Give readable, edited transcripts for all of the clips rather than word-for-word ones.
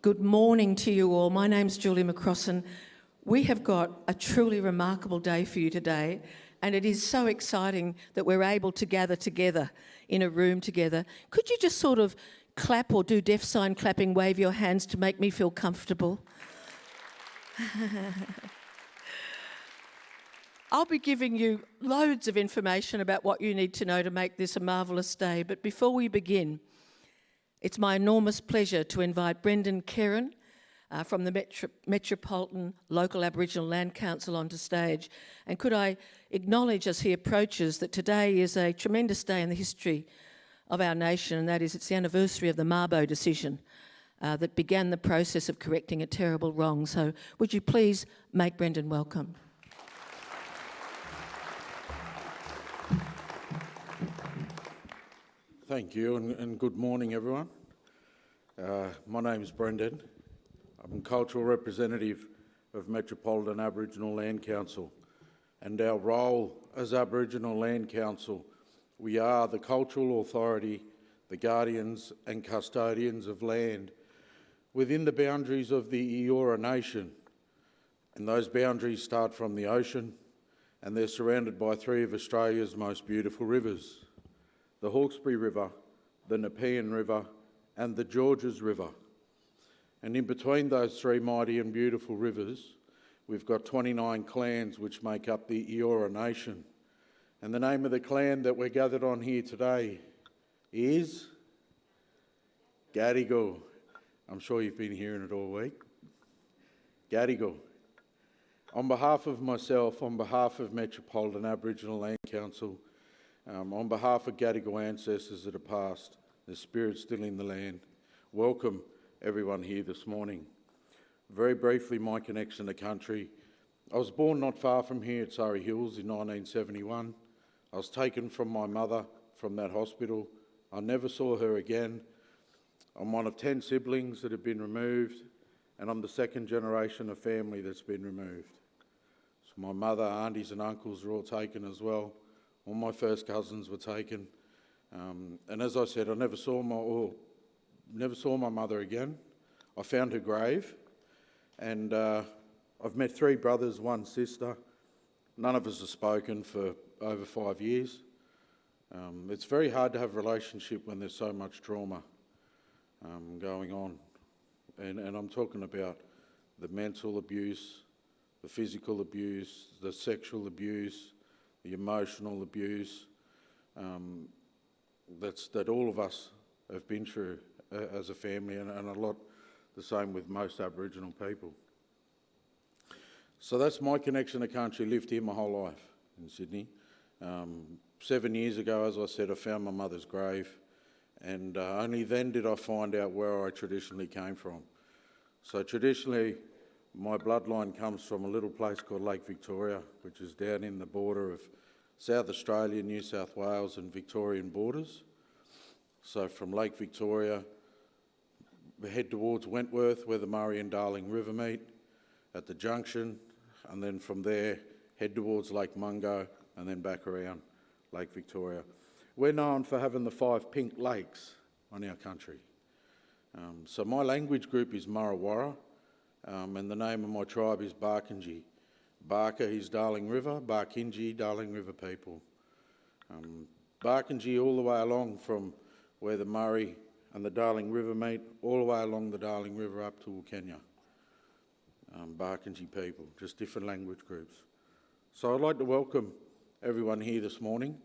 Good morning to you all. My name's Julie McCrossan. We have got a truly remarkable day for you today, and it is so exciting that we're able to gather together in a room together. Could you just sort of clap or do deaf sign clapping, wave your hands to make me feel comfortable? I'll be giving you loads of information about what you need to know to make this a marvellous day, but before we begin, it's my enormous pleasure to invite Brendan Kerrin from the Metropolitan Local Aboriginal Land Council onto stage. And could I acknowledge as he approaches that today is a tremendous day in the history of our nation, and that is it's the anniversary of the Mabo decision that began the process of correcting a terrible wrong. So would you please make Brendan welcome? Thank you and good morning everyone. My name's Brendan. I'm cultural representative of Metropolitan Aboriginal Land Council, and our role as Aboriginal Land Council, we are the cultural authority, the guardians and custodians of land within the boundaries of the Eora Nation, and those boundaries start from the ocean and they're surrounded by three of Australia's most beautiful rivers: the Hawkesbury River, the Nepean River and the Georges River. And in between those three mighty and beautiful rivers, we've got 29 clans which make up the Eora Nation. And the name of the clan that we're gathered on here today is Gadigal. I'm sure you've been hearing it all week. Gadigal. On behalf of myself, on behalf of Metropolitan Aboriginal Land Council, on behalf of Gadigal ancestors that are past, the spirit still in the land, welcome everyone here this morning. Very briefly, my connection to country. I was born not far from here at Surrey Hills in 1971. I was taken from my mother from that hospital. I never saw her again. I'm one of 10 siblings that have been removed, and I'm the second generation of family that's been removed. So my mother, aunties and uncles are all taken as well. All my first cousins were taken, and as I said, I never saw my mother again. I found her grave, and I've met three brothers, one sister. None of us have spoken for over 5 years. It's very hard to have a relationship when there's so much trauma going on, and I'm talking about the mental abuse, the physical abuse, the sexual abuse, the emotional abuse that all of us have been through as a family, and a lot the same with most Aboriginal people. So that's my connection to country. Lived here my whole life in Sydney. 7 years ago, as I said, I found my mother's grave, and only then did I find out where I traditionally came from. So traditionally, my bloodline comes from a little place called Lake Victoria, which is down in the border of South Australia, New South Wales and Victorian borders. So from Lake Victoria, we head towards Wentworth, where the Murray and Darling River meet at the junction, and then from there head towards Lake Mungo and then back around Lake Victoria. We're known for having the 5 pink lakes on our country. So my language group is Murrawara, and the name of my tribe is Barkinji. Barker is Darling River, Barkinji, Darling River people. Barkinji all the way along from where the Murray and the Darling River meet, all the way along the Darling River up to Kenya. Barkinji people, just different language groups. So I'd like to welcome everyone here this morning.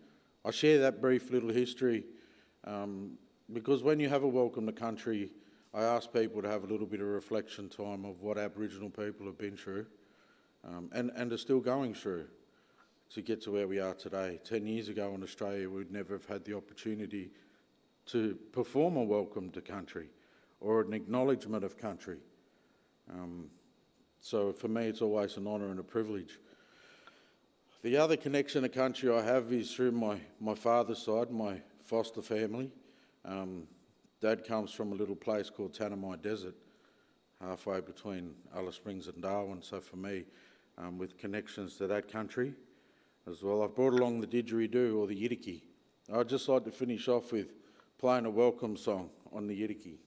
I share that brief little history because when you have a welcome to country, I ask people to have a little bit of reflection time of what Aboriginal people have been through and are still going through to get to where we are today. 10 years ago in Australia, we'd never have had the opportunity to perform a welcome to country or an acknowledgement of country. So for me, it's always an honour and a privilege. The other connection to country I have is through my father's side, my foster family. Dad comes from a little place called Tanami Desert, halfway between Alice Springs and Darwin. So for me, with connections to that country as well, I've brought along the didgeridoo or the yidaki. I'd just like to finish off with playing a welcome song on the yidaki.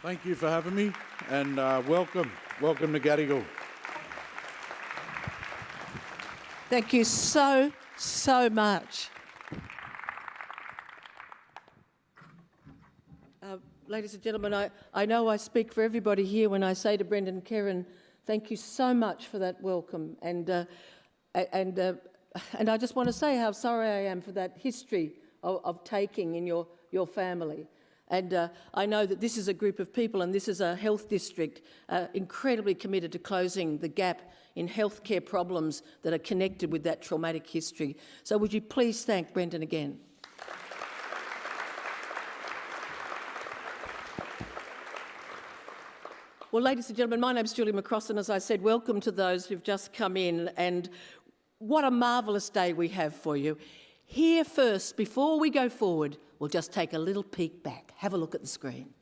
Thank you for having me, and welcome to Gadigal. Thank you so, so much. Ladies and gentlemen, I know I speak for everybody here when I say to Brendan Kerin, thank you so much for that welcome. And I just want to say how sorry I am for that history of taking in your family. And I know that this is a group of people, and this is a health district incredibly committed to closing the gap in healthcare problems that are connected with that traumatic history. So would you please thank Brendan again? Well, ladies and gentlemen, my name's Julie McCrossan. As I said, welcome to those who've just come in, and what a marvellous day we have for you. Here first, before we go forward, we'll just take a little peek back. Have a look at the screen.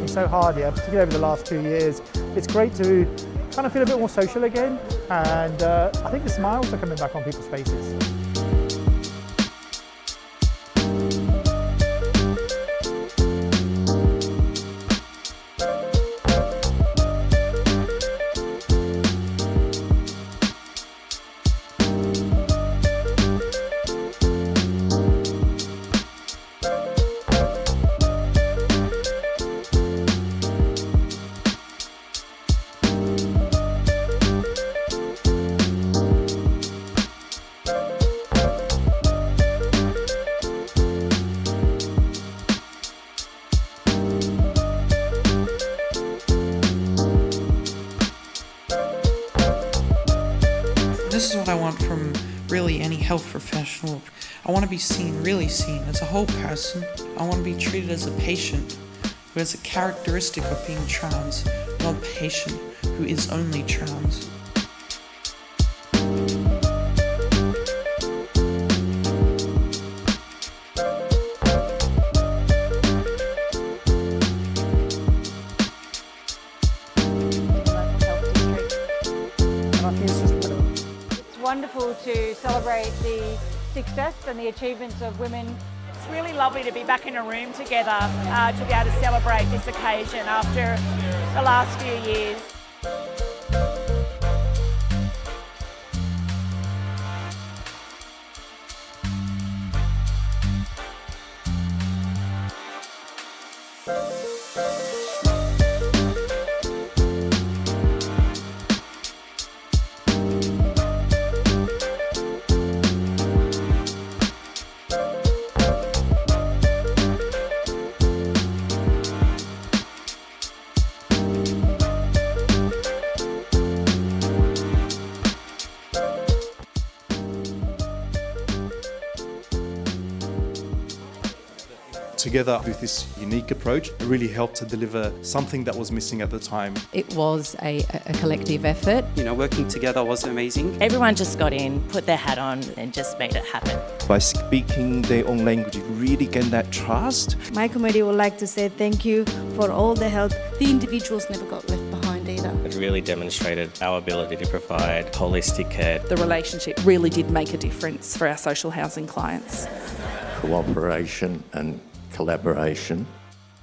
working so hard here, particularly over the last 2 years. It's great to kind of feel a bit more social again, and I think the smiles are coming back on people's faces. This is what I want from really any health professional. I want to be seen, really seen, as a whole person. I want to be treated as a patient who has a characteristic of being trans, not a patient who is only trans. Wonderful to celebrate the success and the achievements of women. It's really lovely to be back in a room together to be able to celebrate this occasion after the last few years. Together with this unique approach, it really helped to deliver something that was missing at the time. It was a collective effort. You know, working together was amazing. Everyone just got in, put their hat on and just made it happen. By speaking their own language, you really gain that trust. My committee would like to say thank you for all the help. The individuals never got left behind either. It really demonstrated our ability to provide holistic care. The relationship really did make a difference for our social housing clients. Cooperation and collaboration.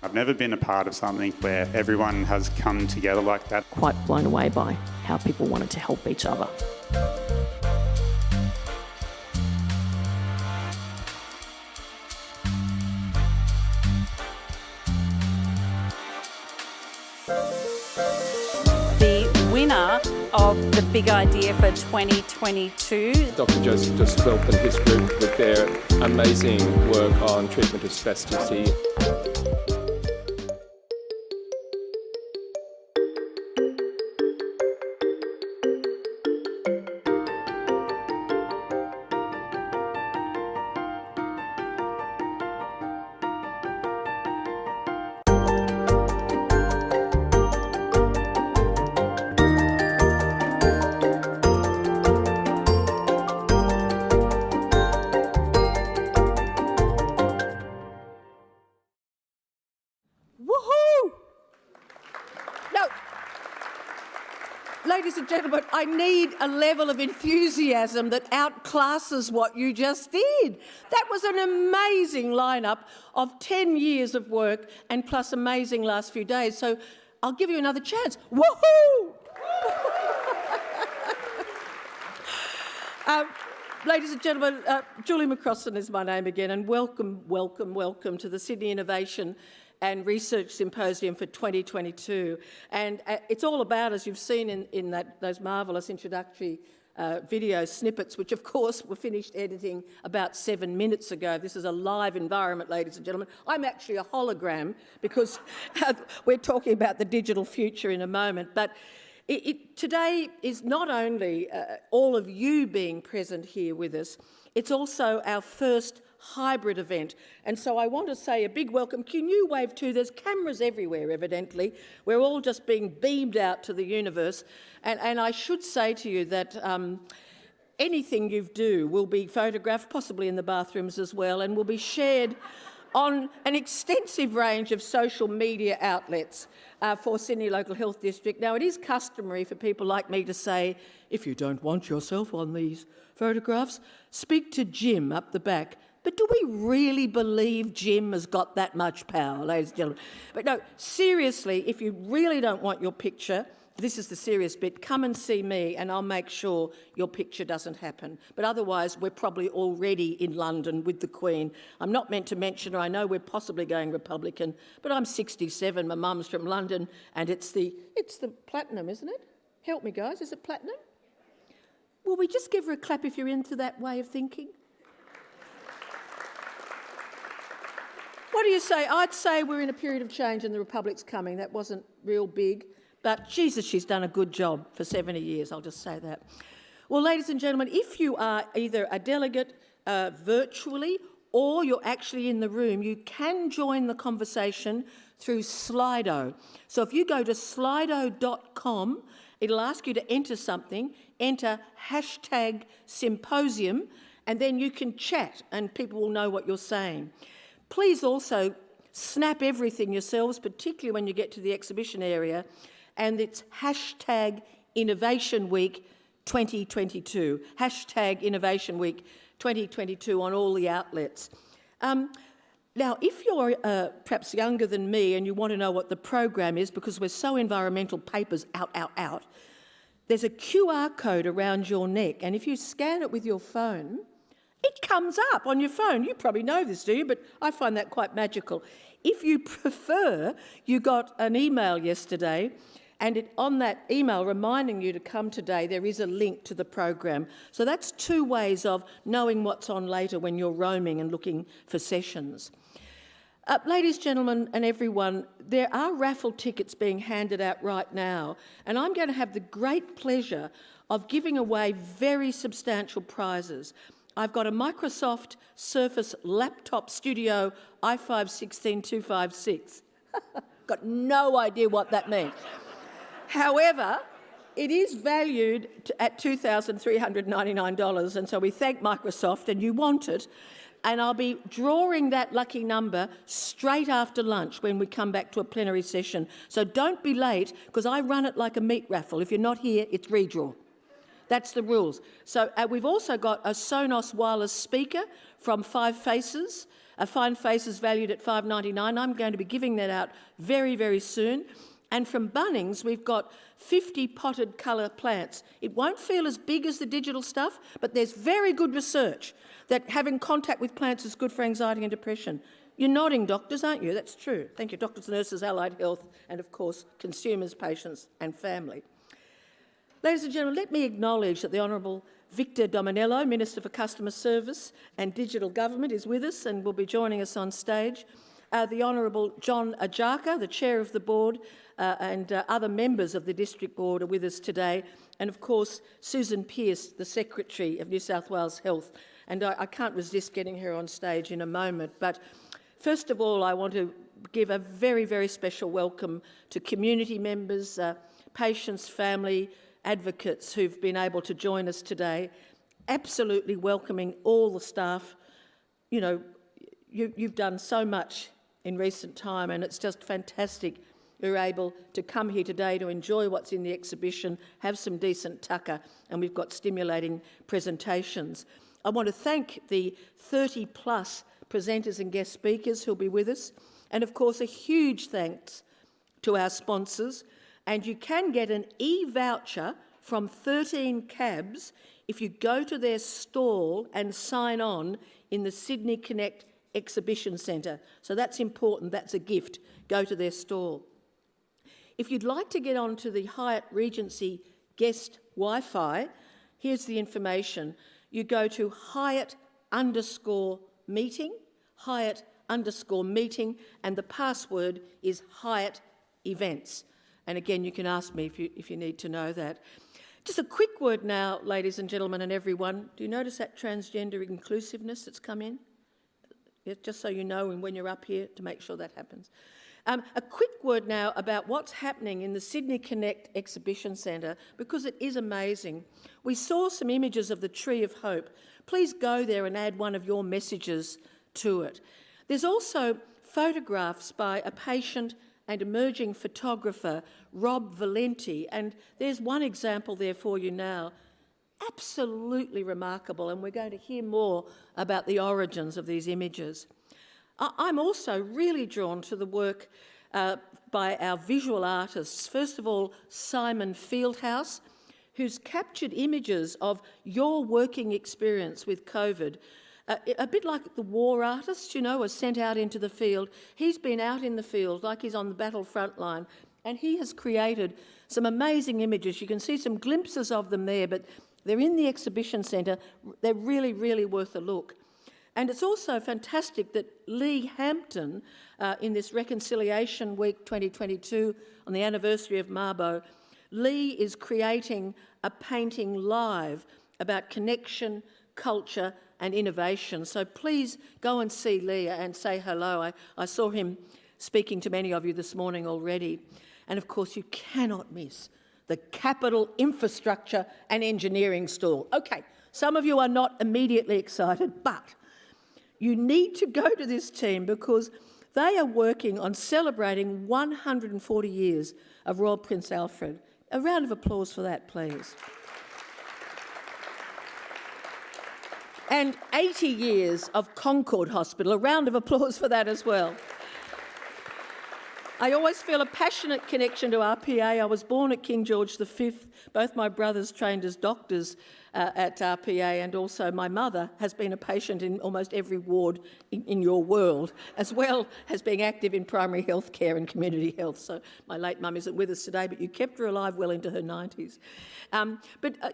I've never been a part of something where everyone has come together like that. Quite blown away by how people wanted to help each other. The winner of the big idea for 2022. Dr. Joseph Duswell and his group with their amazing work on treatment of spasticity. Ladies and gentlemen, I need a level of enthusiasm that outclasses what you just did. That was an amazing lineup of 10 years of work and plus amazing last few days. So I'll give you another chance. Woohoo! Ladies and gentlemen, Julie McCrossan is my name again, and welcome, welcome, welcome to the Sydney Innovation and Research Symposium for 2022. And it's all about, as you've seen in those marvellous introductory video snippets, which of course were finished editing about 7 minutes ago. This is a live environment, ladies and gentlemen. I'm actually a hologram because we're talking about the digital future in a moment. But today is not only all of you being present here with us, it's also our first hybrid event. And so I want to say a big welcome. Can you wave too? There's cameras everywhere, evidently. We're all just being beamed out to the universe. And I should say to you that anything you do will be photographed, possibly in the bathrooms as well, and will be shared on an extensive range of social media outlets for Sydney Local Health District. Now, it is customary for people like me to say, if you don't want yourself on these photographs, speak to Jim up the back. But do we really believe Jim has got that much power, ladies and gentlemen? But no, seriously, if you really don't want your picture, this is the serious bit, come and see me and I'll make sure your picture doesn't happen. But otherwise, we're probably already in London with the Queen. I'm not meant to mention her. I know we're possibly going Republican, but I'm 67, my mum's from London, and it's the platinum, isn't it? Help me, guys, is it platinum? Will we just give her a clap if you're into that way of thinking? What do you say? I'd say we're in a period of change and the Republic's coming. That wasn't real big, but Jesus, she's done a good job for 70 years, I'll just say that. Well, ladies and gentlemen, if you are either a delegate virtually or you're actually in the room, you can join the conversation through Slido. So if you go to slido.com, it'll ask you to enter something, enter #Symposium, and then you can chat and people will know what you're saying. Please also snap everything yourselves, particularly when you get to the exhibition area, and it's #Innovation Week 2022, #Innovation Week 2022 on all the outlets. Now, if you're perhaps younger than me and you want to know what the program is, because we're so environmental, papers out, there's a QR code around your neck, and if you scan it with your phone, it comes up on your phone. You probably know this, do you? But I find that quite magical. If you prefer, you got an email yesterday, and on that email reminding you to come today, there is a link to the program. So that's two ways of knowing what's on later when you're roaming and looking for sessions. Ladies, gentlemen, and everyone, there are raffle tickets being handed out right now, and I'm going to have the great pleasure of giving away very substantial prizes. I've got a Microsoft Surface Laptop Studio i5-16256. Got no idea what that means. However, it is valued at $2,399, and so we thank Microsoft, and you want it. And I'll be drawing that lucky number straight after lunch when we come back to a plenary session. So don't be late, because I run it like a meat raffle. If you're not here, it's redraw. That's the rules. So we've also got a Sonos wireless speaker from Five Faces, Fine Faces valued at $5.99. I'm going to be giving that out very, very soon. And from Bunnings, we've got 50 potted colour plants. It won't feel as big as the digital stuff, but there's very good research that having contact with plants is good for anxiety and depression. You're nodding, doctors, aren't you? That's true. Thank you, doctors, nurses, allied health, and of course, consumers, patients and family. Ladies and gentlemen, let me acknowledge that the Honourable Victor Dominello, Minister for Customer Service and Digital Government, is with us and will be joining us on stage. The Honourable John Ajaka, the Chair of the Board, and other members of the District Board are with us today. And of course, Susan Pearce, the Secretary of New South Wales Health. And I can't resist getting her on stage in a moment. But first of all, I want to give a very, very special welcome to community members, patients, family, advocates who've been able to join us today. Absolutely welcoming all the staff. You know, you've done so much in recent time, and it's just fantastic you're able to come here today to enjoy what's in the exhibition, have some decent tucker, and we've got stimulating presentations. I want to thank the 30-plus presenters and guest speakers who'll be with us, and of course a huge thanks to our sponsors. And you can get an e-voucher from 13 cabs if you go to their stall and sign on in the Sydney Connect Exhibition Centre. So that's important, that's a gift. Go to their stall. If you'd like to get onto the Hyatt Regency guest Wi-Fi, here's the information. You go to Hyatt_meeting, Hyatt_meeting, and the password is Hyatt Events. And again, you can ask me if you need to know that. Just a quick word now, ladies and gentlemen and everyone. Do you notice that transgender inclusiveness that's come in? Yeah, just so you know, and when you're up here, to make sure that happens. A quick word now about what's happening in the Sydney Connect Exhibition Centre, because it is amazing. We saw some images of the Tree of Hope. Please go there and add one of your messages to it. There's also photographs by a patient and emerging photographer, Rob Valenti, and there's one example there for you now. Absolutely remarkable, and we're going to hear more about the origins of these images. I'm also really drawn to the work by our visual artists. First of all, Simon Fieldhouse, who's captured images of your working experience with COVID. A bit like the war artists, you know, are sent out into the field. He's been out in the field like he's on the battlefront line, and he has created some amazing images. You can see some glimpses of them there, but they're in the exhibition centre. They're really, really worth a look. And it's also fantastic that Lee Hampton, in this Reconciliation Week 2022, on the anniversary of Mabo, Lee is creating a painting live about connection, culture and innovation. So please go and see Lee and say hello. I saw him speaking to many of you this morning already. And of course, you cannot miss the Capital Infrastructure and Engineering stall. Okay, some of you are not immediately excited, but you need to go to this team because they are working on celebrating 140 years of Royal Prince Alfred. A round of applause for that, please. And 80 years of Concord Hospital. A round of applause for that as well. I always feel a passionate connection to RPA. I was born at King George V. Both my brothers trained as doctors at RPA, and also my mother has been a patient in almost every ward in your world, as well as being active in primary health care and community health. So my late mum isn't with us today, but you kept her alive well into her 90s.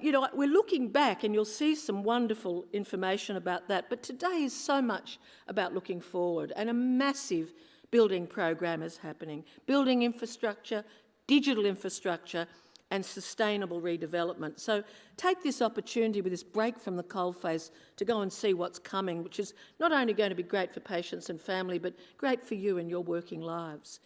You know, we're looking back and you'll see some wonderful information about that. But today is so much about looking forward, and a massive building program is happening. Building infrastructure, digital infrastructure, and sustainable redevelopment. So take this opportunity with this break from the coalface to go and see what's coming, which is not only going to be great for patients and family, but great for you and your working lives.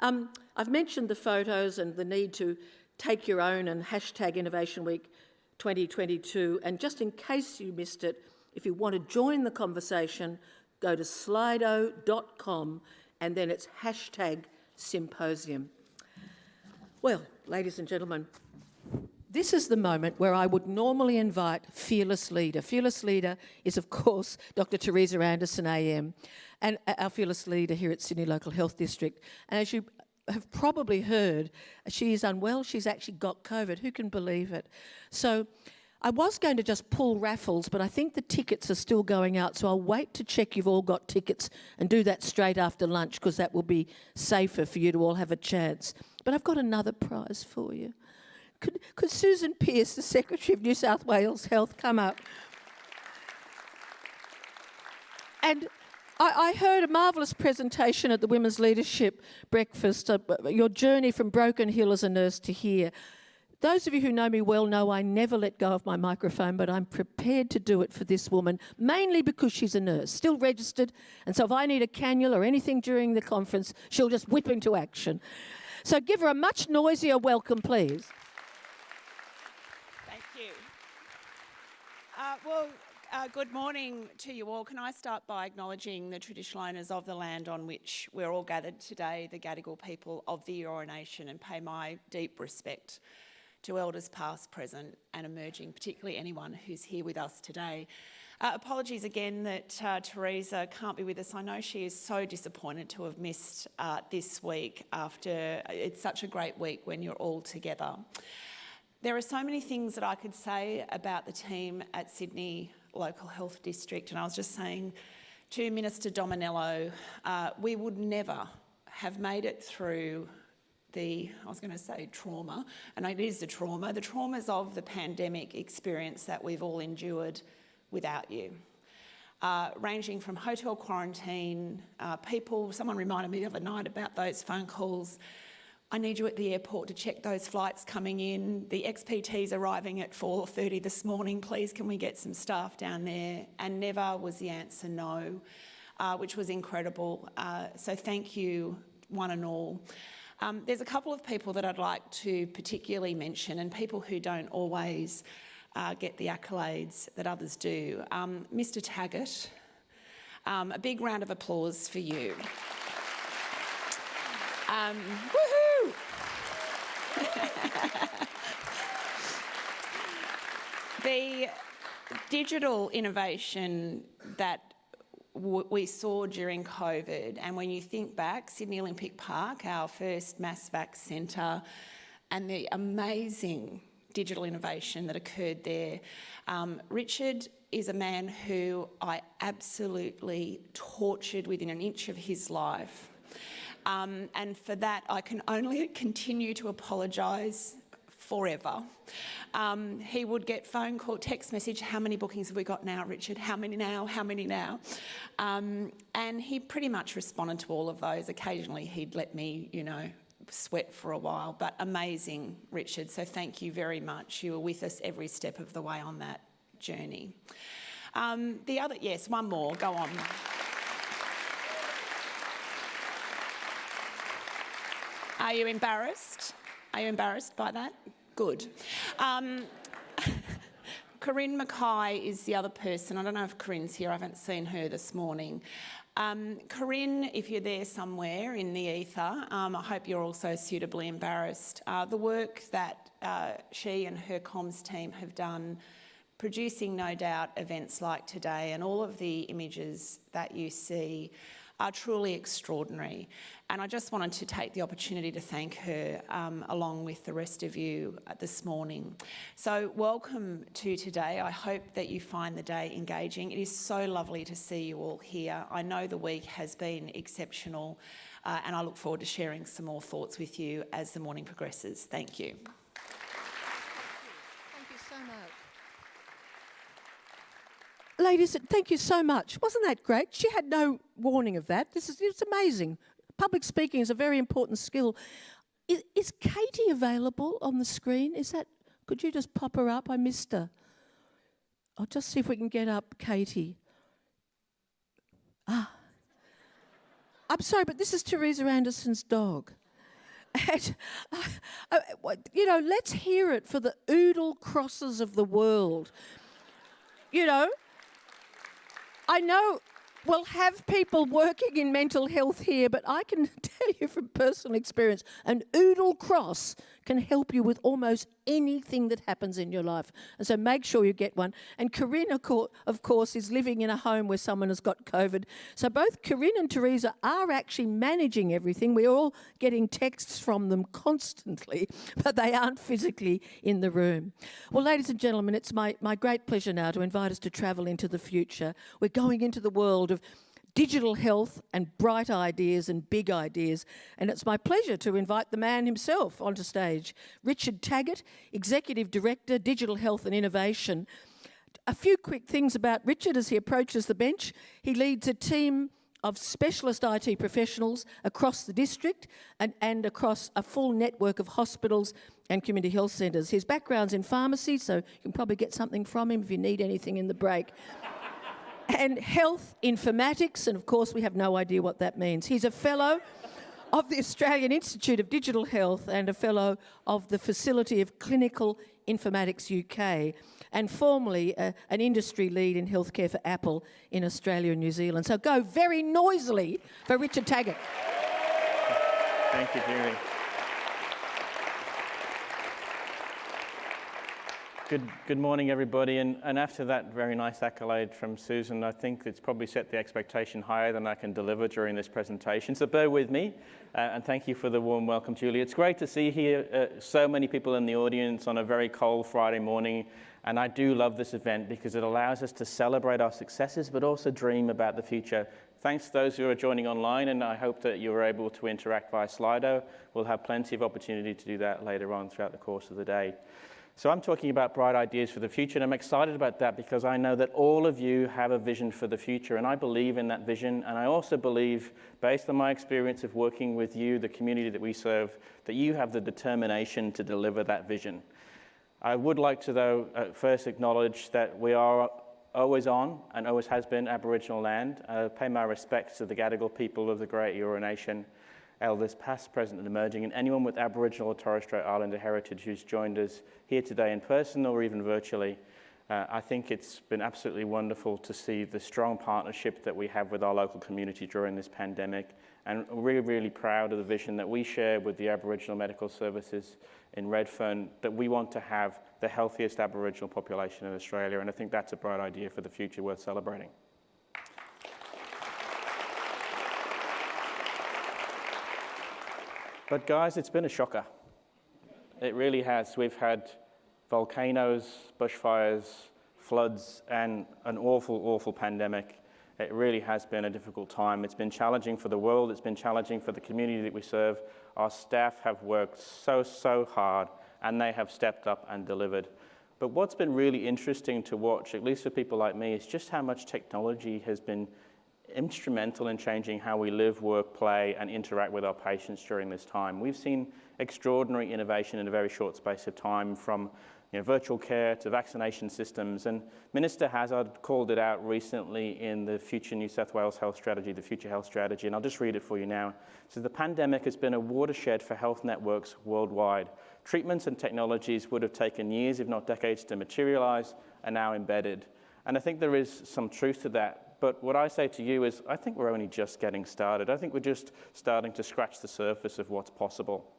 I've mentioned the photos and the need to take your own and hashtag Innovation Week 2022. And just in case you missed it, if you want to join the conversation, go to slido.com and then it's hashtag Symposium. Well, ladies and gentlemen, this is the moment where I would normally invite Fearless Leader. Fearless Leader is, of course, Dr. Teresa Anderson AM, and our Fearless Leader here at Sydney Local Health District. And as you have probably heard, she is unwell. She's actually got COVID. Who can believe it? So I was going to just pull raffles, but I think the tickets are still going out, so I'll wait to check you've all got tickets and do that straight after lunch, because that will be safer for you to all have a chance. But I've got another prize for you. Could Susan Pearce, the Secretary of New South Wales Health, come up? And I heard a marvellous presentation at the Women's Leadership Breakfast, your journey from Broken Hill as a nurse to here. Those of you who know me well know I never let go of my microphone, but I'm prepared to do it for this woman, mainly because she's a nurse, still registered, and so if I need a cannula or anything during the conference, she'll just whip into action. So give her a much noisier welcome, please. Thank you. Good morning to you all. Can I start by acknowledging the traditional owners of the land on which we're all gathered today, the Gadigal people of the Eora Nation, and pay my deep respect to elders past, present and emerging, particularly anyone who's here with us today. Apologies again that Teresa can't be with us. I know she is so disappointed to have missed this week after it's such a great week when you're all together. There are so many things that I could say about the team at Sydney Local Health District, and I was just saying to Minister Dominello, we would never have made it through trauma, and it is the traumas of the pandemic experience that we've all endured without you. Ranging from hotel quarantine, someone reminded me the other night about those phone calls. I need you at the airport to check those flights coming in. The XPT's arriving at 4:30 this morning. Please, can we get some staff down there? And never was the answer no, which was incredible. So thank you, one and all. There's a couple of people that I'd like to particularly mention, and people who don't always get the accolades that others do. Mr. Taggart, A big round of applause for you. Woohoo! The digital innovation that we saw during COVID, and when you think back, Sydney Olympic Park, our first mass vac centre, and the amazing digital innovation that occurred there. Richard is a man who I absolutely tortured within an inch of his life. And for that, I can only continue to apologise forever. He would get phone call, text message, how many bookings have we got now, Richard? How many now? How many now? And he pretty much responded to all of those. Occasionally he'd let me, sweat for a while, but amazing, Richard. So thank you very much. You were with us every step of the way on that journey. Yes, one more, go on. Are you embarrassed? Are you embarrassed by that? Good. Corinne Mackay is the other person. I don't know if Corinne's here. I haven't seen her this morning. Corinne, if you're there somewhere in the ether, I hope you're also suitably embarrassed. The work that she and her comms team have done producing, no doubt, events like today, and all of the images that you see are truly extraordinary. And I just wanted to take the opportunity to thank her along with the rest of you this morning. So welcome to today. I hope that you find the day engaging. It is so lovely to see you all here. I know the week has been exceptional and I look forward to sharing some more thoughts with you as the morning progresses. Thank you. Thank you so much. Ladies, thank you so much. Wasn't that great? She had no warning of that. It's amazing. Public speaking is a very important skill. Is Katie available on the screen? Could you just pop her up? I missed her. I'll just see if we can get up Katie. I'm sorry, but this is Teresa Anderson's dog. And, let's hear it for the oodle crosses of the world. I know we'll have people working in mental health here, but I can tell you from personal experience, an oodle cross can help you with almost anything that happens in your life. And so make sure you get one. And Corinne, of course, is living in a home where someone has got COVID. So both Corinne and Teresa are actually managing everything. We're all getting texts from them constantly, but they aren't physically in the room. Well, ladies and gentlemen, it's my great pleasure now to invite us to travel into the future. We're going into the world of digital health and bright ideas and big ideas. And it's my pleasure to invite the man himself onto stage, Richard Taggart, Executive Director, Digital Health and Innovation. A few quick things about Richard as he approaches the bench. He leads a team of specialist IT professionals across the district and across a full network of hospitals and community health centres. His background's in pharmacy, so you can probably get something from him if you need anything in the break. And health informatics, and of course we have no idea what that means. He's a fellow of the Australian Institute of Digital Health and a fellow of the Facility of Clinical Informatics UK, and formerly an industry lead in healthcare for Apple in Australia and New Zealand. So go very noisily for Richard Taggart. Thank you, Julie. Good morning, everybody. And after that very nice accolade from Susan, I think it's probably set the expectation higher than I can deliver during this presentation. So bear with me, and thank you for the warm welcome, Julie. It's great to see here so many people in the audience on a very cold Friday morning. And I do love this event because it allows us to celebrate our successes, but also dream about the future. Thanks to those who are joining online, and I hope that you were able to interact via Slido. We'll have plenty of opportunity to do that later on throughout the course of the day. So I'm talking about bright ideas for the future, and I'm excited about that because I know that all of you have a vision for the future, and I believe in that vision. And I also believe, based on my experience of working with you, the community that we serve, that you have the determination to deliver that vision. I would like to, though, first acknowledge that we are always on and always has been Aboriginal land. Pay my respects to the Gadigal people of the Great Eora Nation, elders past, present and emerging, and anyone with Aboriginal or Torres Strait Islander heritage who's joined us here today in person or even virtually. I think it's been absolutely wonderful to see the strong partnership that we have with our local community during this pandemic, and we're really proud of the vision that we share with the Aboriginal Medical Services in Redfern, that we want to have the healthiest Aboriginal population in Australia, and I think that's a bright idea for the future worth celebrating. But guys, it's been a shocker. It really has. We've had volcanoes, bushfires, floods, and an awful, awful pandemic. It really has been a difficult time. It's been challenging for the world. It's been challenging for the community that we serve. Our staff have worked so hard, and they have stepped up and delivered. But what's been really interesting to watch, at least for people like me, is just how much technology has been instrumental in changing how we live, work, play, and interact with our patients during this time. We've seen extraordinary innovation in a very short space of time, from virtual care to vaccination systems. And Minister Hazzard called it out recently in the Future New South Wales Health Strategy, the Future Health Strategy, and I'll just read it for you now. It says, the pandemic has been a watershed for health networks worldwide. Treatments and technologies would have taken years, if not decades, to materialise, are now embedded. And I think there is some truth to that. But what I say to you is, I think we're only just getting started. I think we're just starting to scratch the surface of what's possible.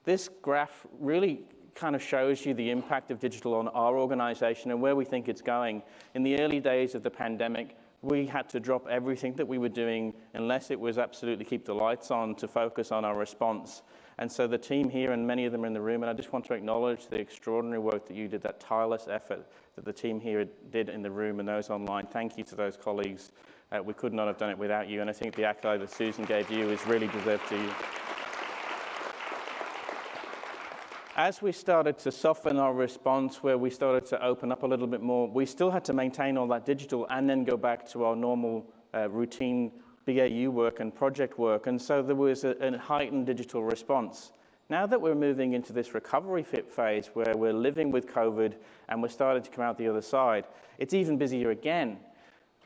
This graph really kind of shows you the impact of digital on our organisation and where we think it's going. In the early days of the pandemic, we had to drop everything that we were doing, unless it was absolutely keep the lights on, to focus on our response. And so the team here, and many of them are in the room, and I just want to acknowledge the extraordinary work that you did, that tireless effort that the team here did in the room and those online. Thank you to those colleagues. We could not have done it without you, and I think the accolade that Susan gave you is really deserved to you. As we started to soften our response, where we started to open up a little bit more, we still had to maintain all that digital and then go back to our normal routine BAU work and project work. And so there was a heightened digital response. Now that we're moving into this recovery phase where we're living with COVID and we're starting to come out the other side, it's even busier again.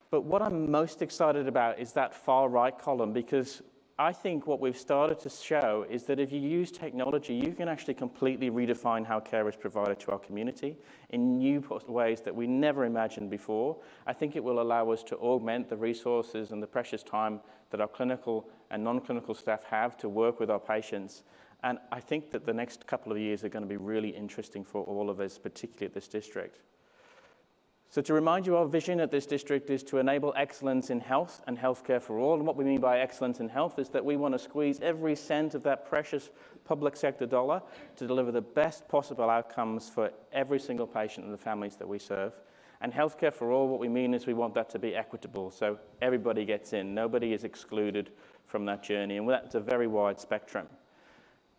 But what I'm most excited about is that far right column, because I think what we've started to show is that if you use technology, you can actually completely redefine how care is provided to our community in new ways that we never imagined before. I think it will allow us to augment the resources and the precious time that our clinical and non-clinical staff have to work with our patients. And I think that the next couple of years are going to be really interesting for all of us, particularly at this district. So to remind you, our vision at this district is to enable excellence in health and healthcare for all. And what we mean by excellence in health is that we want to squeeze every cent of that precious public sector dollar to deliver the best possible outcomes for every single patient and the families that we serve. And healthcare for all, what we mean is we want that to be equitable, so everybody gets in. Nobody is excluded from that journey, and that's a very wide spectrum.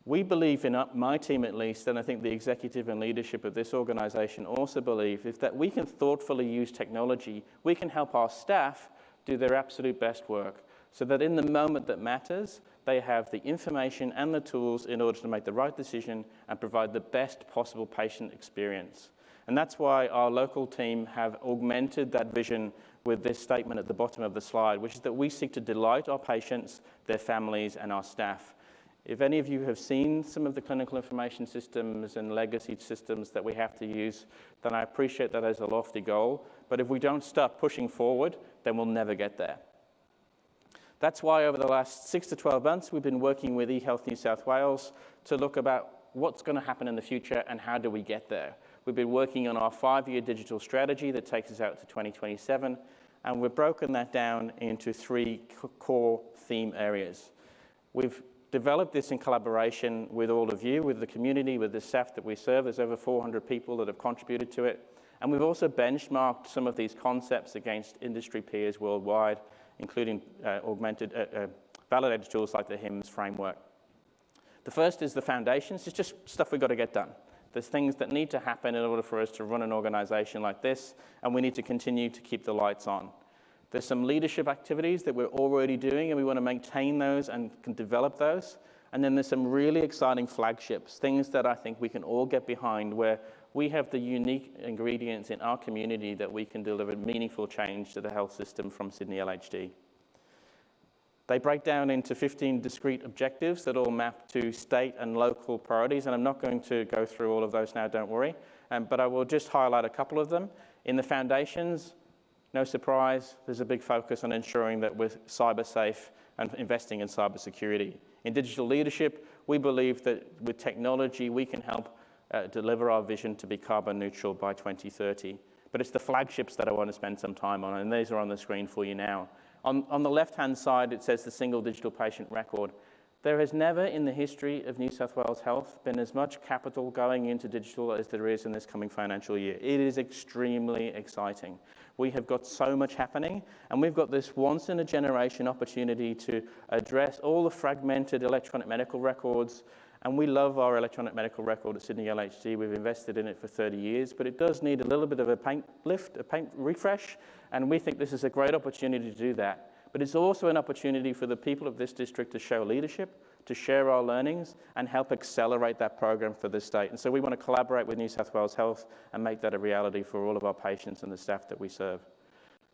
We believe, in my team at least, and I think the executive and leadership of this organisation also believe, is that we can thoughtfully use technology. We can help our staff do their absolute best work, so that in the moment that matters, they have the information and the tools in order to make the right decision and provide the best possible patient experience. And that's why our local team have augmented that vision with this statement at the bottom of the slide, which is that we seek to delight our patients, their families, and our staff. If any of you have seen some of the clinical information systems and legacy systems that we have to use, then I appreciate that as a lofty goal. But if we don't start pushing forward, then we'll never get there. That's why over the last 6 to 12 months, we've been working with eHealth New South Wales to look about what's going to happen in the future and how do we get there. We've been working on our 5-year digital strategy that takes us out to 2027, and we've broken that down into 3 core theme areas. We've developed this in collaboration with all of you, with the community, with the staff that we serve. There's over 400 people that have contributed to it. And we've also benchmarked some of these concepts against industry peers worldwide, including validated tools like the HIMSS framework. The first is the foundations. It's just stuff we've got to get done. There's things that need to happen in order for us to run an organisation like this, and we need to continue to keep the lights on. There's some leadership activities that we're already doing, and we want to maintain those and can develop those. And then there's some really exciting flagships, things that I think we can all get behind, where we have the unique ingredients in our community that we can deliver meaningful change to the health system from Sydney LHD. They break down into 15 discrete objectives that all map to state and local priorities, and I'm not going to go through all of those now, don't worry, but I will just highlight a couple of them. In the foundations, no surprise, there's a big focus on ensuring that we're cyber safe and investing in cyber security. In digital leadership, we believe that with technology, we can help deliver our vision to be carbon neutral by 2030. But it's the flagships that I want to spend some time on, and these are on the screen for you now. On the left-hand side, it says the single digital patient record. There has never in the history of New South Wales Health been as much capital going into digital as there is in this coming financial year. It is extremely exciting. We have got so much happening, and we've got this once-in-a-generation opportunity to address all the fragmented electronic medical records. And we love our electronic medical record at Sydney LHD. We've invested in it for 30 years, but it does need a little bit of a paint lift, a paint refresh, and we think this is a great opportunity to do that. But it's also an opportunity for the people of this district to show leadership, to share our learnings, and help accelerate that program for the state. And so we want to collaborate with New South Wales Health and make that a reality for all of our patients and the staff that we serve.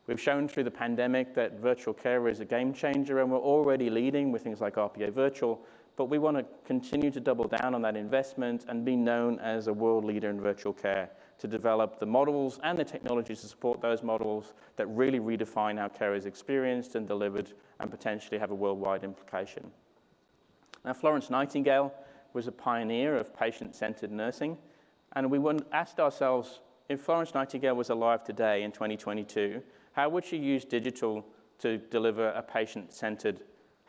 We've shown through the pandemic that virtual care is a game changer, and we're already leading with things like RPA Virtual, but we want to continue to double down on that investment and be known as a world leader in virtual care, to develop the models and the technologies to support those models that really redefine how care is experienced and delivered and potentially have a worldwide implication. Now, Florence Nightingale was a pioneer of patient-centered nursing, and we asked ourselves, if Florence Nightingale was alive today in 2022, how would she use digital to deliver a patient-centered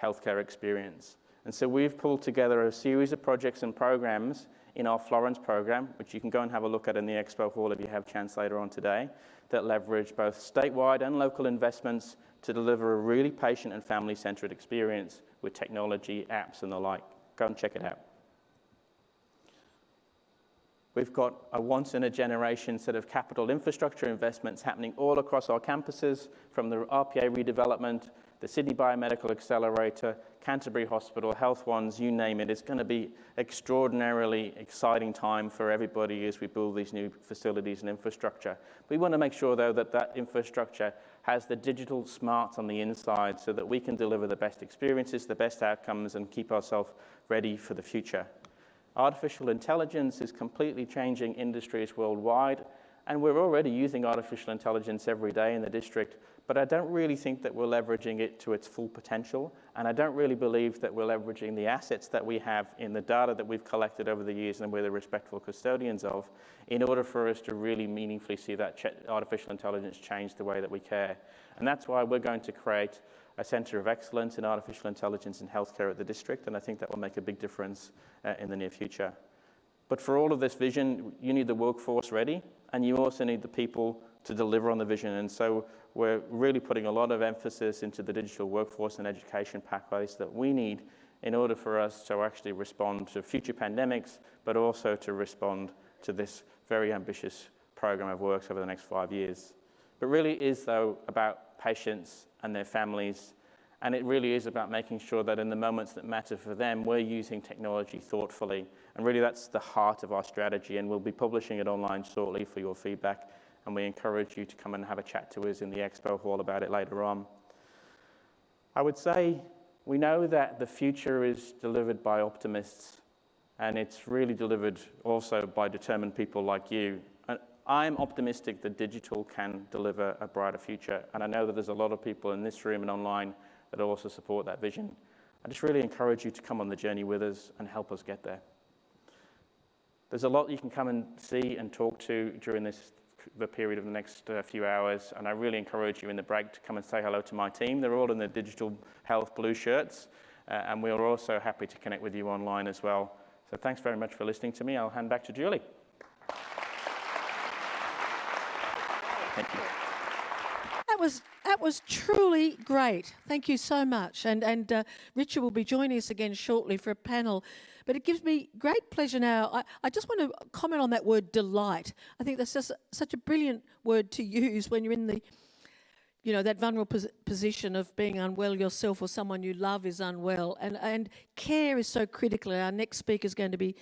healthcare experience? And so we've pulled together a series of projects and programs in our Florence program, which you can go and have a look at in the Expo Hall if you have a chance later on today, that leverage both statewide and local investments to deliver a really patient and family-centered experience with technology, apps, and the like. Go and check it out. We've got a once-in-a-generation set of capital infrastructure investments happening all across our campuses, from the RPA redevelopment, the Sydney Biomedical Accelerator, Canterbury Hospital, Health Ones, you name it. It's going to be extraordinarily exciting time for everybody as we build these new facilities and infrastructure. We want to make sure, though, that that infrastructure has the digital smarts on the inside so that we can deliver the best experiences, the best outcomes, and keep ourselves ready for the future. Artificial intelligence is completely changing industries worldwide, and we're already using artificial intelligence every day in the district, but I don't really think that we're leveraging it to its full potential, and I don't really believe that we're leveraging the assets that we have in the data that we've collected over the years and we're the respectful custodians of, in order for us to really meaningfully see that artificial intelligence change the way that we care. And that's why we're going to create a Centre of Excellence in Artificial Intelligence in Healthcare at the district, and I think that will make a big difference in the near future. But for all of this vision, you need the workforce ready, and you also need the people to deliver on the vision. And so we're really putting a lot of emphasis into the digital workforce and education pathways that we need in order for us to actually respond to future pandemics, but also to respond to this very ambitious program of works over the next 5 years. But really is, though, about patients and their families, and it really is about making sure that in the moments that matter for them, we're using technology thoughtfully. And really that's the heart of our strategy, and we'll be publishing it online shortly for your feedback, and we encourage you to come and have a chat to us in the Expo Hall about it later on. I would say we know that the future is delivered by optimists, and it's really delivered also by determined people like you. And I'm optimistic that digital can deliver a brighter future, and I know that there's a lot of people in this room and online that also support that vision. I just really encourage you to come on the journey with us and help us get there. There's a lot you can come and see and talk to during the period of the next few hours, and I really encourage you in the break to come and say hello to my team. They're all in their digital health blue shirts, and we're also happy to connect with you online as well. So thanks very much for listening to me. I'll hand back to Julie. Thank you. That was truly great. Thank you so much. And Richard will be joining us again shortly for a panel. But it gives me great pleasure now. I just want to comment on that word delight. I think that's just such a brilliant word to use when you're in the, that vulnerable position of being unwell yourself or someone you love is unwell. And care is so critical. Our next speaker is going to be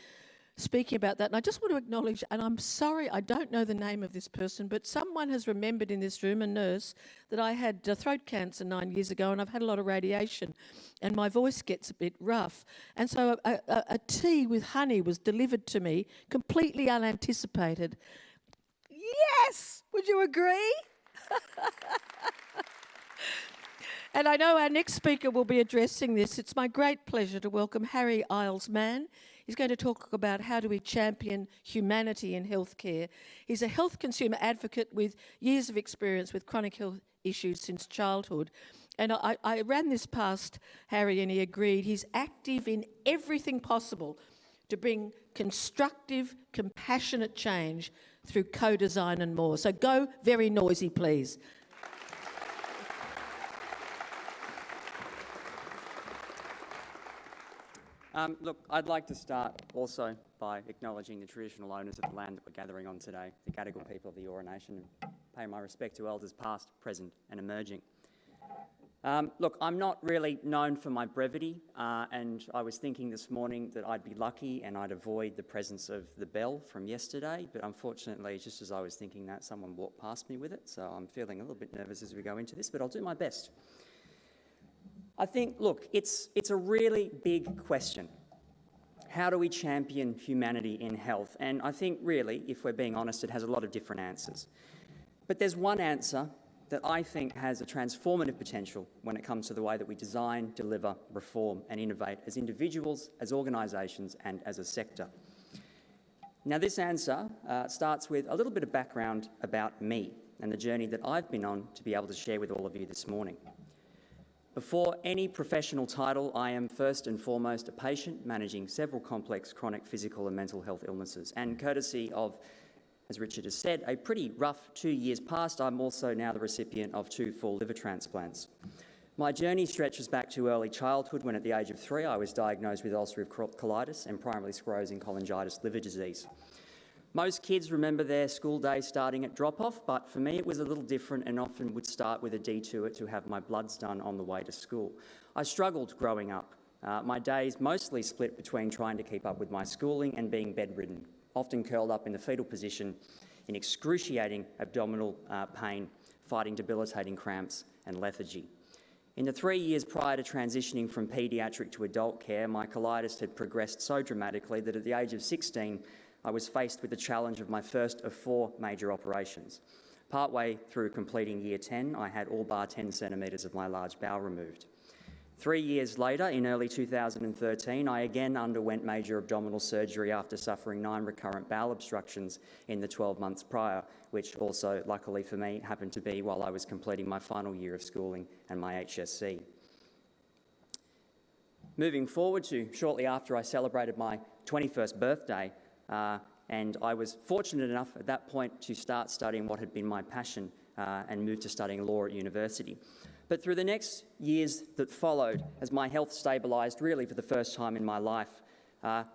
speaking about that. And I just want to acknowledge, and I'm sorry, I don't know the name of this person, but someone has remembered in this room, a nurse, that I had throat cancer 9 years ago, and I've had a lot of radiation, and my voice gets a bit rough. And so a tea with honey was delivered to me, completely unanticipated. Yes! Would you agree? And I know our next speaker will be addressing this. It's my great pleasure to welcome Harry Iles-Mann. He's going to talk about how do we champion humanity in healthcare. He's a health consumer advocate with years of experience with chronic health issues since childhood. And I ran this past Harry and he agreed. He's active in everything possible to bring constructive, compassionate change through co-design and more. So go very noisy, please. Look, I'd like to start also by acknowledging the traditional owners of the land that we're gathering on today, the Gadigal people of the Eora Nation, and pay my respect to elders past, present and emerging. Look, I'm not really known for my brevity, and I was thinking this morning that I'd be lucky and I'd avoid the presence of the bell from yesterday, but unfortunately, just as I was thinking that, someone walked past me with it, so I'm feeling a little bit nervous as we go into this, but I'll do my best. I think, look, it's a really big question. How do we champion humanity in health? And I think really, if we're being honest, it has a lot of different answers. But there's one answer that I think has a transformative potential when it comes to the way that we design, deliver, reform and innovate as individuals, as organisations and as a sector. Now this answer starts with a little bit of background about me and the journey that I've been on to be able to share with all of you this morning. Before any professional title, I am first and foremost a patient managing several complex chronic physical and mental health illnesses. And courtesy of, as Richard has said, a pretty rough 2 years past, I'm also now the recipient of 2 full liver transplants. My journey stretches back to early childhood when at the age of 3 I was diagnosed with ulcerative colitis and primary sclerosing cholangitis liver disease. Most kids remember their school day starting at drop-off, but for me it was a little different and often would start with a detour to have my bloods done on the way to school. I struggled growing up. My days mostly split between trying to keep up with my schooling and being bedridden, often curled up in the fetal position in excruciating abdominal pain, fighting debilitating cramps and lethargy. In the 3 years prior to transitioning from paediatric to adult care, my colitis had progressed so dramatically that at the age of 16, I was faced with the challenge of my first of 4 major operations. Partway through completing year 10, I had all bar 10 centimetres of my large bowel removed. 3 years later, in early 2013, I again underwent major abdominal surgery after suffering 9 recurrent bowel obstructions in the 12 months prior, which also, luckily for me, happened to be while I was completing my final year of schooling and my HSC. Moving forward to shortly after I celebrated my 21st birthday, and I was fortunate enough at that point to start studying what had been my passion and moved to studying law at university. But through the next years that followed, as my health stabilised really for the first time in my life,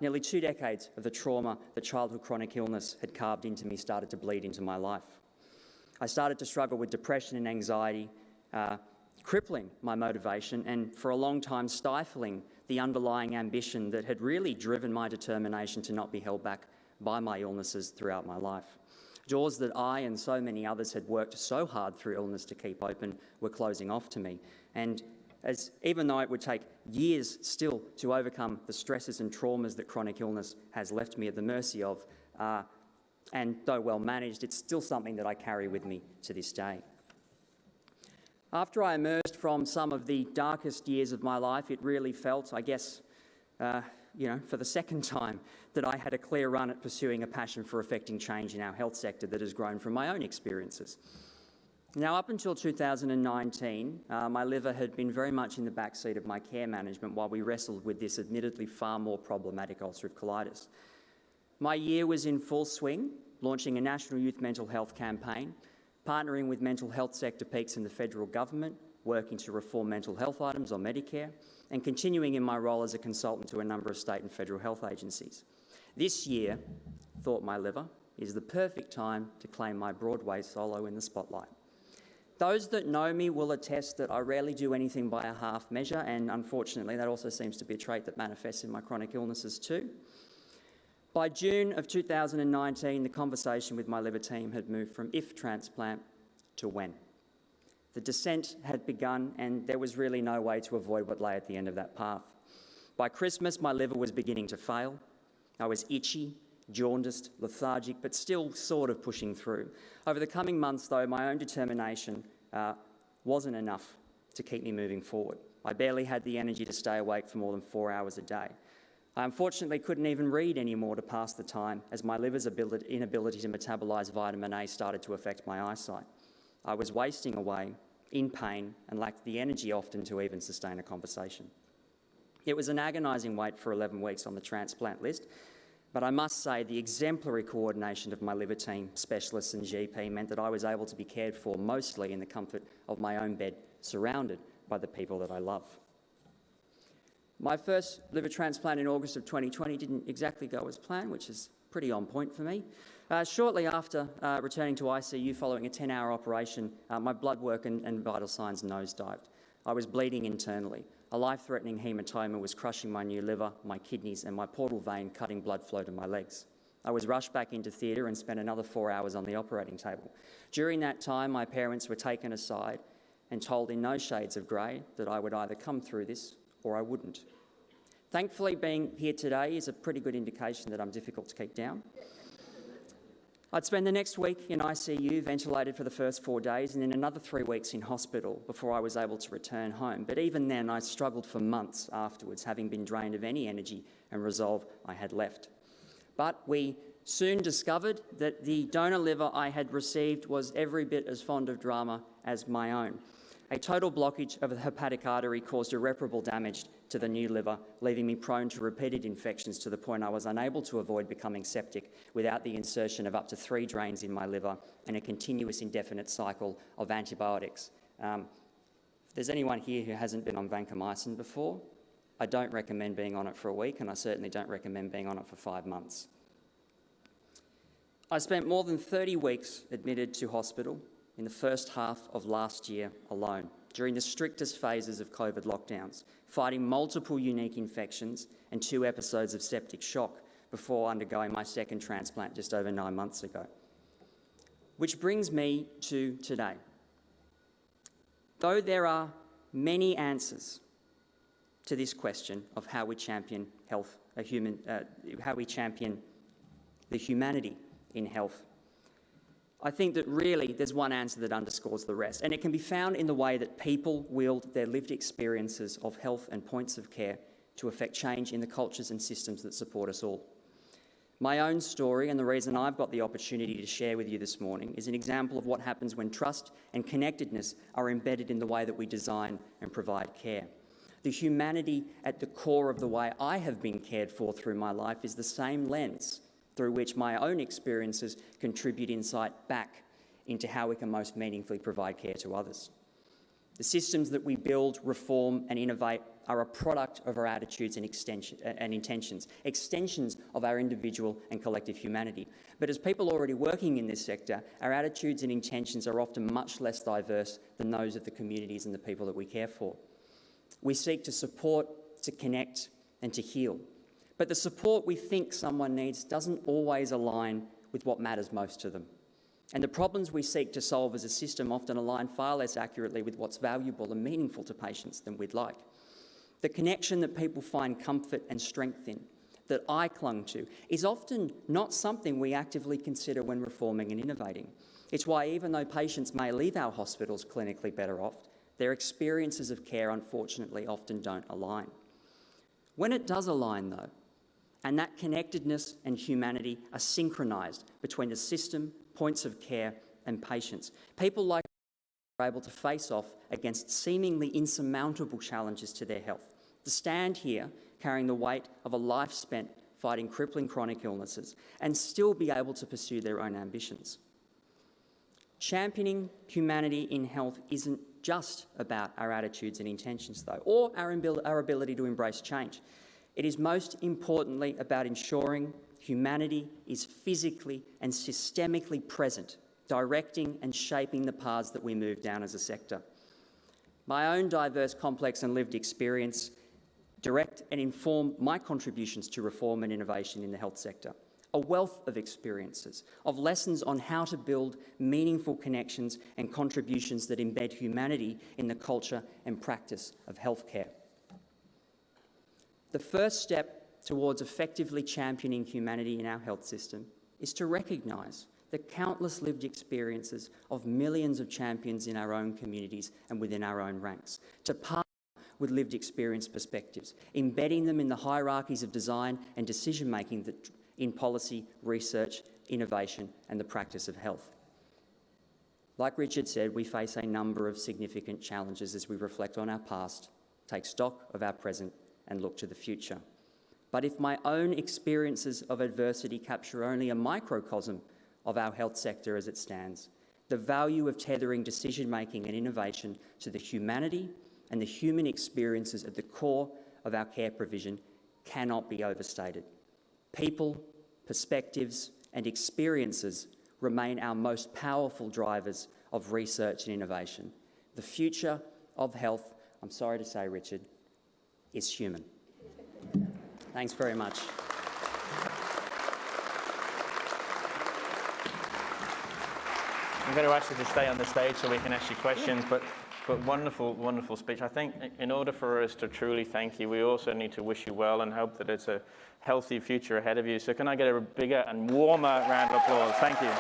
nearly 2 decades of the trauma that childhood chronic illness had carved into me started to bleed into my life. I started to struggle with depression and anxiety, crippling my motivation and for a long time stifling the underlying ambition that had really driven my determination to not be held back by my illnesses throughout my life. Doors that I and so many others had worked so hard through illness to keep open were closing off to me. And even though it would take years still to overcome the stresses and traumas that chronic illness has left me at the mercy of, and though well managed, it's still something that I carry with me to this day. After I emerged from some of the darkest years of my life, it really felt, I guess, for the second time, that I had a clear run at pursuing a passion for effecting change in our health sector that has grown from my own experiences. Now, up until 2019, my liver had been very much in the backseat of my care management while we wrestled with this admittedly far more problematic ulcerative colitis. My year was in full swing, launching a national youth mental health campaign, partnering with mental health sector peaks in the federal government, working to reform mental health items on Medicare, and continuing in my role as a consultant to a number of state and federal health agencies. This year, thought my liver, is the perfect time to claim my Broadway solo in the spotlight. Those that know me will attest that I rarely do anything by a half measure, and unfortunately that also seems to be a trait that manifests in my chronic illnesses too. By June of 2019, the conversation with my liver team had moved from if transplant to when. The descent had begun and there was really no way to avoid what lay at the end of that path. By Christmas, my liver was beginning to fail. I was itchy, jaundiced, lethargic, but still sort of pushing through. Over the coming months, though, my own determination wasn't enough to keep me moving forward. I barely had the energy to stay awake for more than 4 hours a day. I unfortunately couldn't even read anymore to pass the time, as my liver's inability to metabolize vitamin A started to affect my eyesight. I was wasting away, in pain, and lacked the energy often to even sustain a conversation. It was an agonising wait for 11 weeks on the transplant list, but I must say the exemplary coordination of my liver team, specialists and GP meant that I was able to be cared for mostly in the comfort of my own bed, surrounded by the people that I love. My first liver transplant in August of 2020 didn't exactly go as planned, which is pretty on point for me. Shortly after returning to ICU following a 10-hour operation, my blood work and vital signs nosedived. I was bleeding internally. A life-threatening haematoma was crushing my new liver, my kidneys and my portal vein, cutting blood flow to my legs. I was rushed back into theatre and spent another 4 hours on the operating table. During that time, my parents were taken aside and told in no shades of grey that I would either come through this or I wouldn't. Thankfully, being here today is a pretty good indication that I'm difficult to keep down. I'd spend the next week in ICU, ventilated for the first 4 days, and then another 3 weeks in hospital before I was able to return home. But even then, I struggled for months afterwards, having been drained of any energy and resolve I had left. But we soon discovered that the donor liver I had received was every bit as fond of drama as my own. A total blockage of the hepatic artery caused irreparable damage to the new liver, leaving me prone to repeated infections to the point I was unable to avoid becoming septic without the insertion of up to 3 drains in my liver and a continuous indefinite cycle of antibiotics. If there's anyone here who hasn't been on vancomycin before, I don't recommend being on it for a week, and I certainly don't recommend being on it for 5 months. I spent more than 30 weeks admitted to hospital in the first half of last year alone, during the strictest phases of COVID lockdowns, fighting multiple unique infections and 2 episodes of septic shock before undergoing my second transplant just over 9 months ago. Which brings me to today. Though there are many answers to this question of how we champion health, how we champion the humanity in health, I think that really there's one answer that underscores the rest, and it can be found in the way that people wield their lived experiences of health and points of care to affect change in the cultures and systems that support us all. My own story, and the reason I've got the opportunity to share with you this morning, is an example of what happens when trust and connectedness are embedded in the way that we design and provide care. The humanity at the core of the way I have been cared for through my life is the same lens through which my own experiences contribute insight back into how we can most meaningfully provide care to others. The systems that we build, reform and innovate are a product of our attitudes and intentions, extensions of our individual and collective humanity. But as people already working in this sector, our attitudes and intentions are often much less diverse than those of the communities and the people that we care for. We seek to support, to connect and to heal. But the support we think someone needs doesn't always align with what matters most to them. And the problems we seek to solve as a system often align far less accurately with what's valuable and meaningful to patients than we'd like. The connection that people find comfort and strength in, that I clung to, is often not something we actively consider when reforming and innovating. It's why even though patients may leave our hospitals clinically better off, their experiences of care unfortunately often don't align. When it does align though, and that connectedness and humanity are synchronised between the system, points of care and patients, people like are able to face off against seemingly insurmountable challenges to their health, to stand here carrying the weight of a life spent fighting crippling chronic illnesses and still be able to pursue their own ambitions. Championing humanity in health isn't just about our attitudes and intentions though, or our ability to embrace change. It is most importantly about ensuring humanity is physically and systemically present, directing and shaping the paths that we move down as a sector. My own diverse, complex and lived experience direct and inform my contributions to reform and innovation in the health sector. A wealth of experiences, of lessons on how to build meaningful connections and contributions that embed humanity in the culture and practice of healthcare. The first step towards effectively championing humanity in our health system is to recognise the countless lived experiences of millions of champions in our own communities and within our own ranks, to partner with lived experience perspectives, embedding them in the hierarchies of design and decision-making that in policy, research, innovation and the practice of health. Like Richard said, we face a number of significant challenges as we reflect on our past, take stock of our present and look to the future. But if my own experiences of adversity capture only a microcosm of our health sector as it stands, the value of tethering decision-making and innovation to the humanity and the human experiences at the core of our care provision cannot be overstated. People, perspectives and experiences remain our most powerful drivers of research and innovation. The future of health, I'm sorry to say, Richard, is human. Thanks very much. I'm going to ask you to stay on the stage so we can ask you questions, but wonderful, wonderful speech. I think in order for us to truly thank you, we also need to wish you well and hope that it's a healthy future ahead of you. So can I get a bigger and warmer round of applause? Thank you.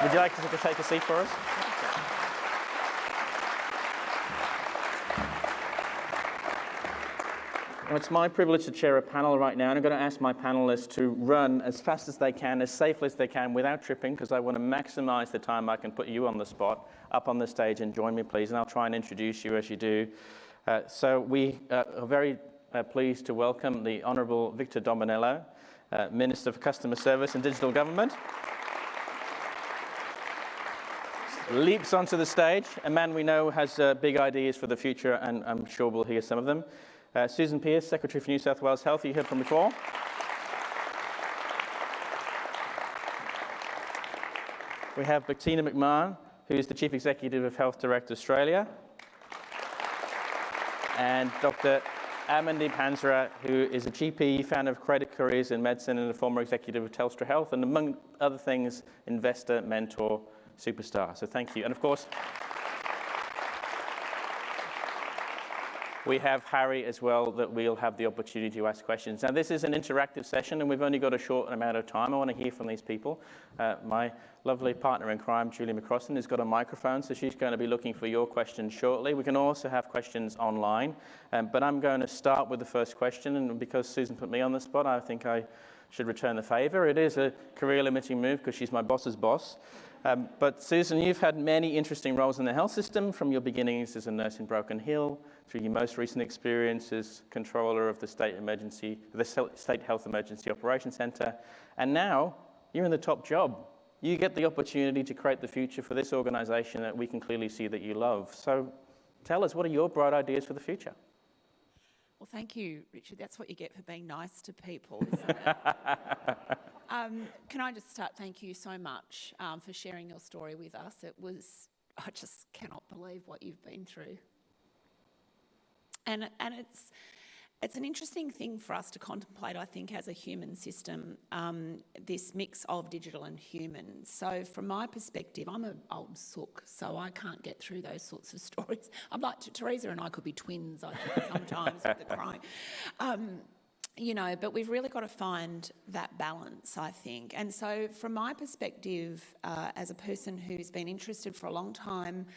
Would you like to take a seat for us? Well, it's my privilege to chair a panel right now, and I'm going to ask my panelists to run as fast as they can, as safely as they can, without tripping, because I want to maximise the time I can put you on the spot, up on the stage, and join me, please, and I'll try and introduce you as you do. So we are very pleased to welcome the Honourable Victor Dominello, Minister for Customer Service and Digital Government. Leaps onto the stage, a man we know has big ideas for the future, and I'm sure we'll hear some of them. Susan Pearce, Secretary for New South Wales Health, you heard from before. We have Bettina McMahon, who is the Chief Executive of Health Direct Australia. And Dr. Amandeep Hansra, who is a GP, founder of Creative Careers in Medicine and a former executive of Telstra Health, and among other things, investor, mentor, superstar. So thank you. And of course, we have Harry as well, that we'll have the opportunity to ask questions. Now, this is an interactive session, and we've only got a short amount of time. I want to hear from these people. My lovely partner in crime, Julie McCrossan, has got a microphone, so she's going to be looking for your questions shortly. We can also have questions online, but I'm going to start with the first question, and because Susan put me on the spot, I think I should return the favour. It is a career-limiting move because she's my boss's boss. But Susan, you've had many interesting roles in the health system, from your beginnings as a nurse in Broken Hill through your most recent experience as controller of the State Health Emergency Operations Centre, and now you're in the top job. You get the opportunity to create the future for this organisation that we can clearly see that you love. So tell us, what are your bright ideas for the future? Well, thank you, Richard. That's what you get for being nice to people, isn't it? Can I just start? Thank you so much for sharing your story with us. I just cannot believe what you've been through. And it's an interesting thing for us to contemplate, I think, as a human system, this mix of digital and human. So from my perspective, I'm an old sook, so I can't get through those sorts of stories. I'm like, Teresa and I could be twins, I think, sometimes with the crying. You know, but we've really got to find that balance, I think. And so from my perspective, as a person who's been interested for a long time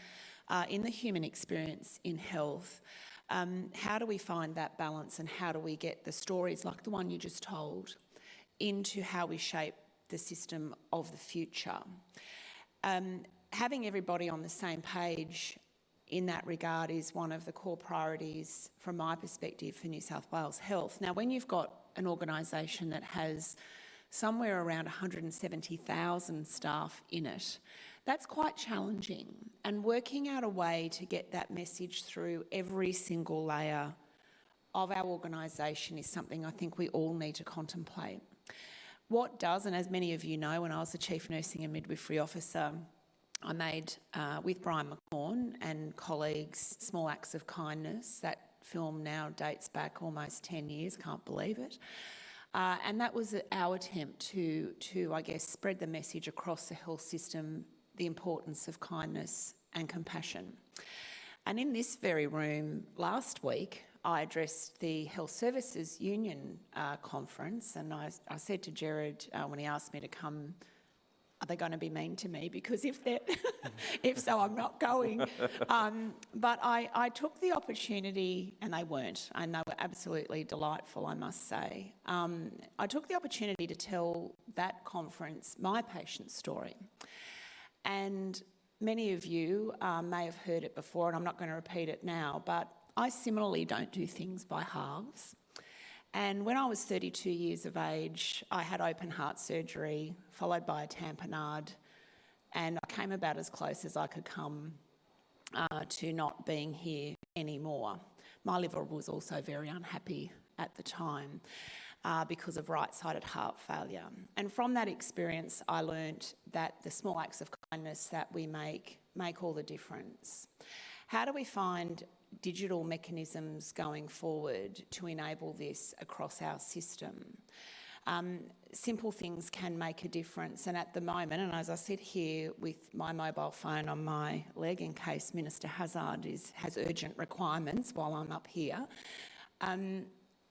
in the human experience in health, how do we find that balance, and how do we get the stories like the one you just told into how we shape the system of the future? Having everybody on the same page in that regard is one of the core priorities from my perspective for New South Wales Health. Now, when you've got an organisation that has somewhere around 170,000 staff in it, that's quite challenging. And working out a way to get that message through every single layer of our organisation is something I think we all need to contemplate. What does, and as many of you know, when I was the Chief Nursing and Midwifery Officer, I made, with Brian McCorn and colleagues, small acts of kindness that film now dates back almost 10 years, can't believe it. And that was our attempt to, I guess, spread the message across the health system, the importance of kindness and compassion. And in this very room last week, I addressed the Health Services Union conference, and I said to Gerard when he asked me to come, are they going to be mean to me? Because if so, I'm not going. But I took the opportunity, and they weren't, and they were absolutely delightful, I must say. I took the opportunity to tell that conference my patient story. And many of you may have heard it before, and I'm not going to repeat it now, but I similarly don't do things by halves. And when I was 32 years of age, I had open heart surgery, followed by a tamponade, and I came about as close as I could come to not being here anymore. My liver was also very unhappy at the time because of right-sided heart failure. And from that experience, I learnt that the small acts of kindness that we make all the difference. How do we find digital mechanisms going forward to enable this across our system? Simple things can make a difference, and at the moment, and as I sit here with my mobile phone on my leg in case Minister Hazzard has urgent requirements while I'm up here,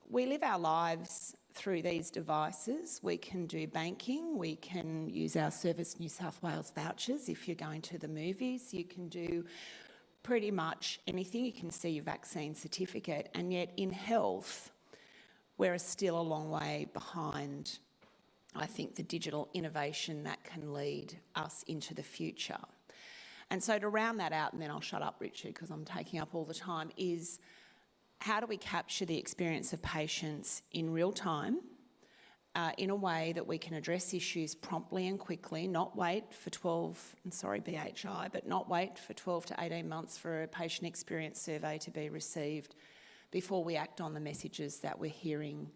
we live our lives through these devices. We can do banking, we can use our Service New South Wales vouchers if you're going to the movies, you can do pretty much anything. You can see your vaccine certificate, and yet in health, we're still a long way behind, I think, the digital innovation that can lead us into the future. And so to round that out, and then I'll shut up, Richard, because I'm taking up all the time, is how do we capture the experience of patients in real time in a way that we can address issues promptly and quickly, not wait for 12, and sorry BHI, but not wait for 12 to 18 months for a patient experience survey to be received before we act on the messages that we're hearing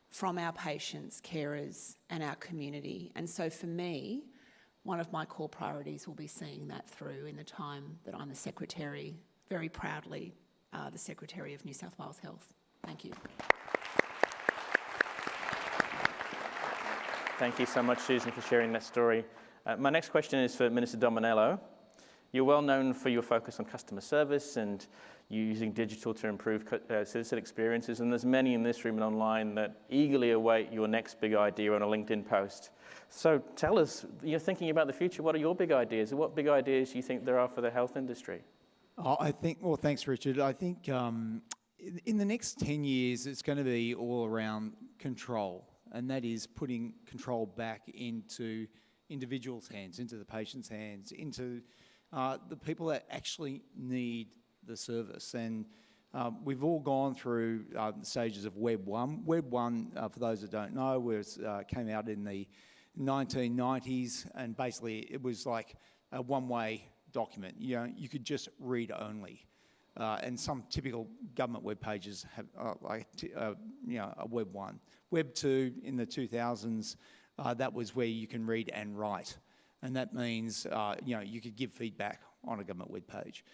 from our patients, carers and our community. And so for me, one of my core priorities will be seeing that through in the time that I'm the Secretary, very proudly the Secretary of New South Wales Health. Thank you. Thank you so much, Susan, for sharing that story. My next question is for Minister Dominello. You're well known for your focus on customer service and using digital to improve citizen experiences, and there's many in this room and online that eagerly await your next big idea on a LinkedIn post. So tell us, you're thinking about the future, what are your big ideas? What big ideas do you think there are for the health industry? Well, thanks, Richard. I think in the next 10 years, it's going to be all around control. And that is putting control back into individuals' hands, into the patient's hands, into the people that actually need the service. And we've all gone through the stages of Web 1. Web 1, for those that don't know, came out in the 1990s, and basically it was like a one-way document. You know, you could just read only. And some typical government web pages have a Web 1. Web 2 in the 2000s, that was where you can read and write. And that means, you could give feedback on a government web page.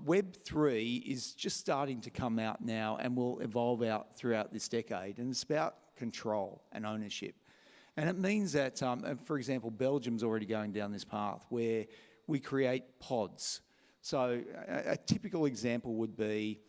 Web 3 is just starting to come out now and will evolve out throughout this decade. And it's about control and ownership. And it means that, for example, Belgium's already going down this path where we create pods. So a typical example would be,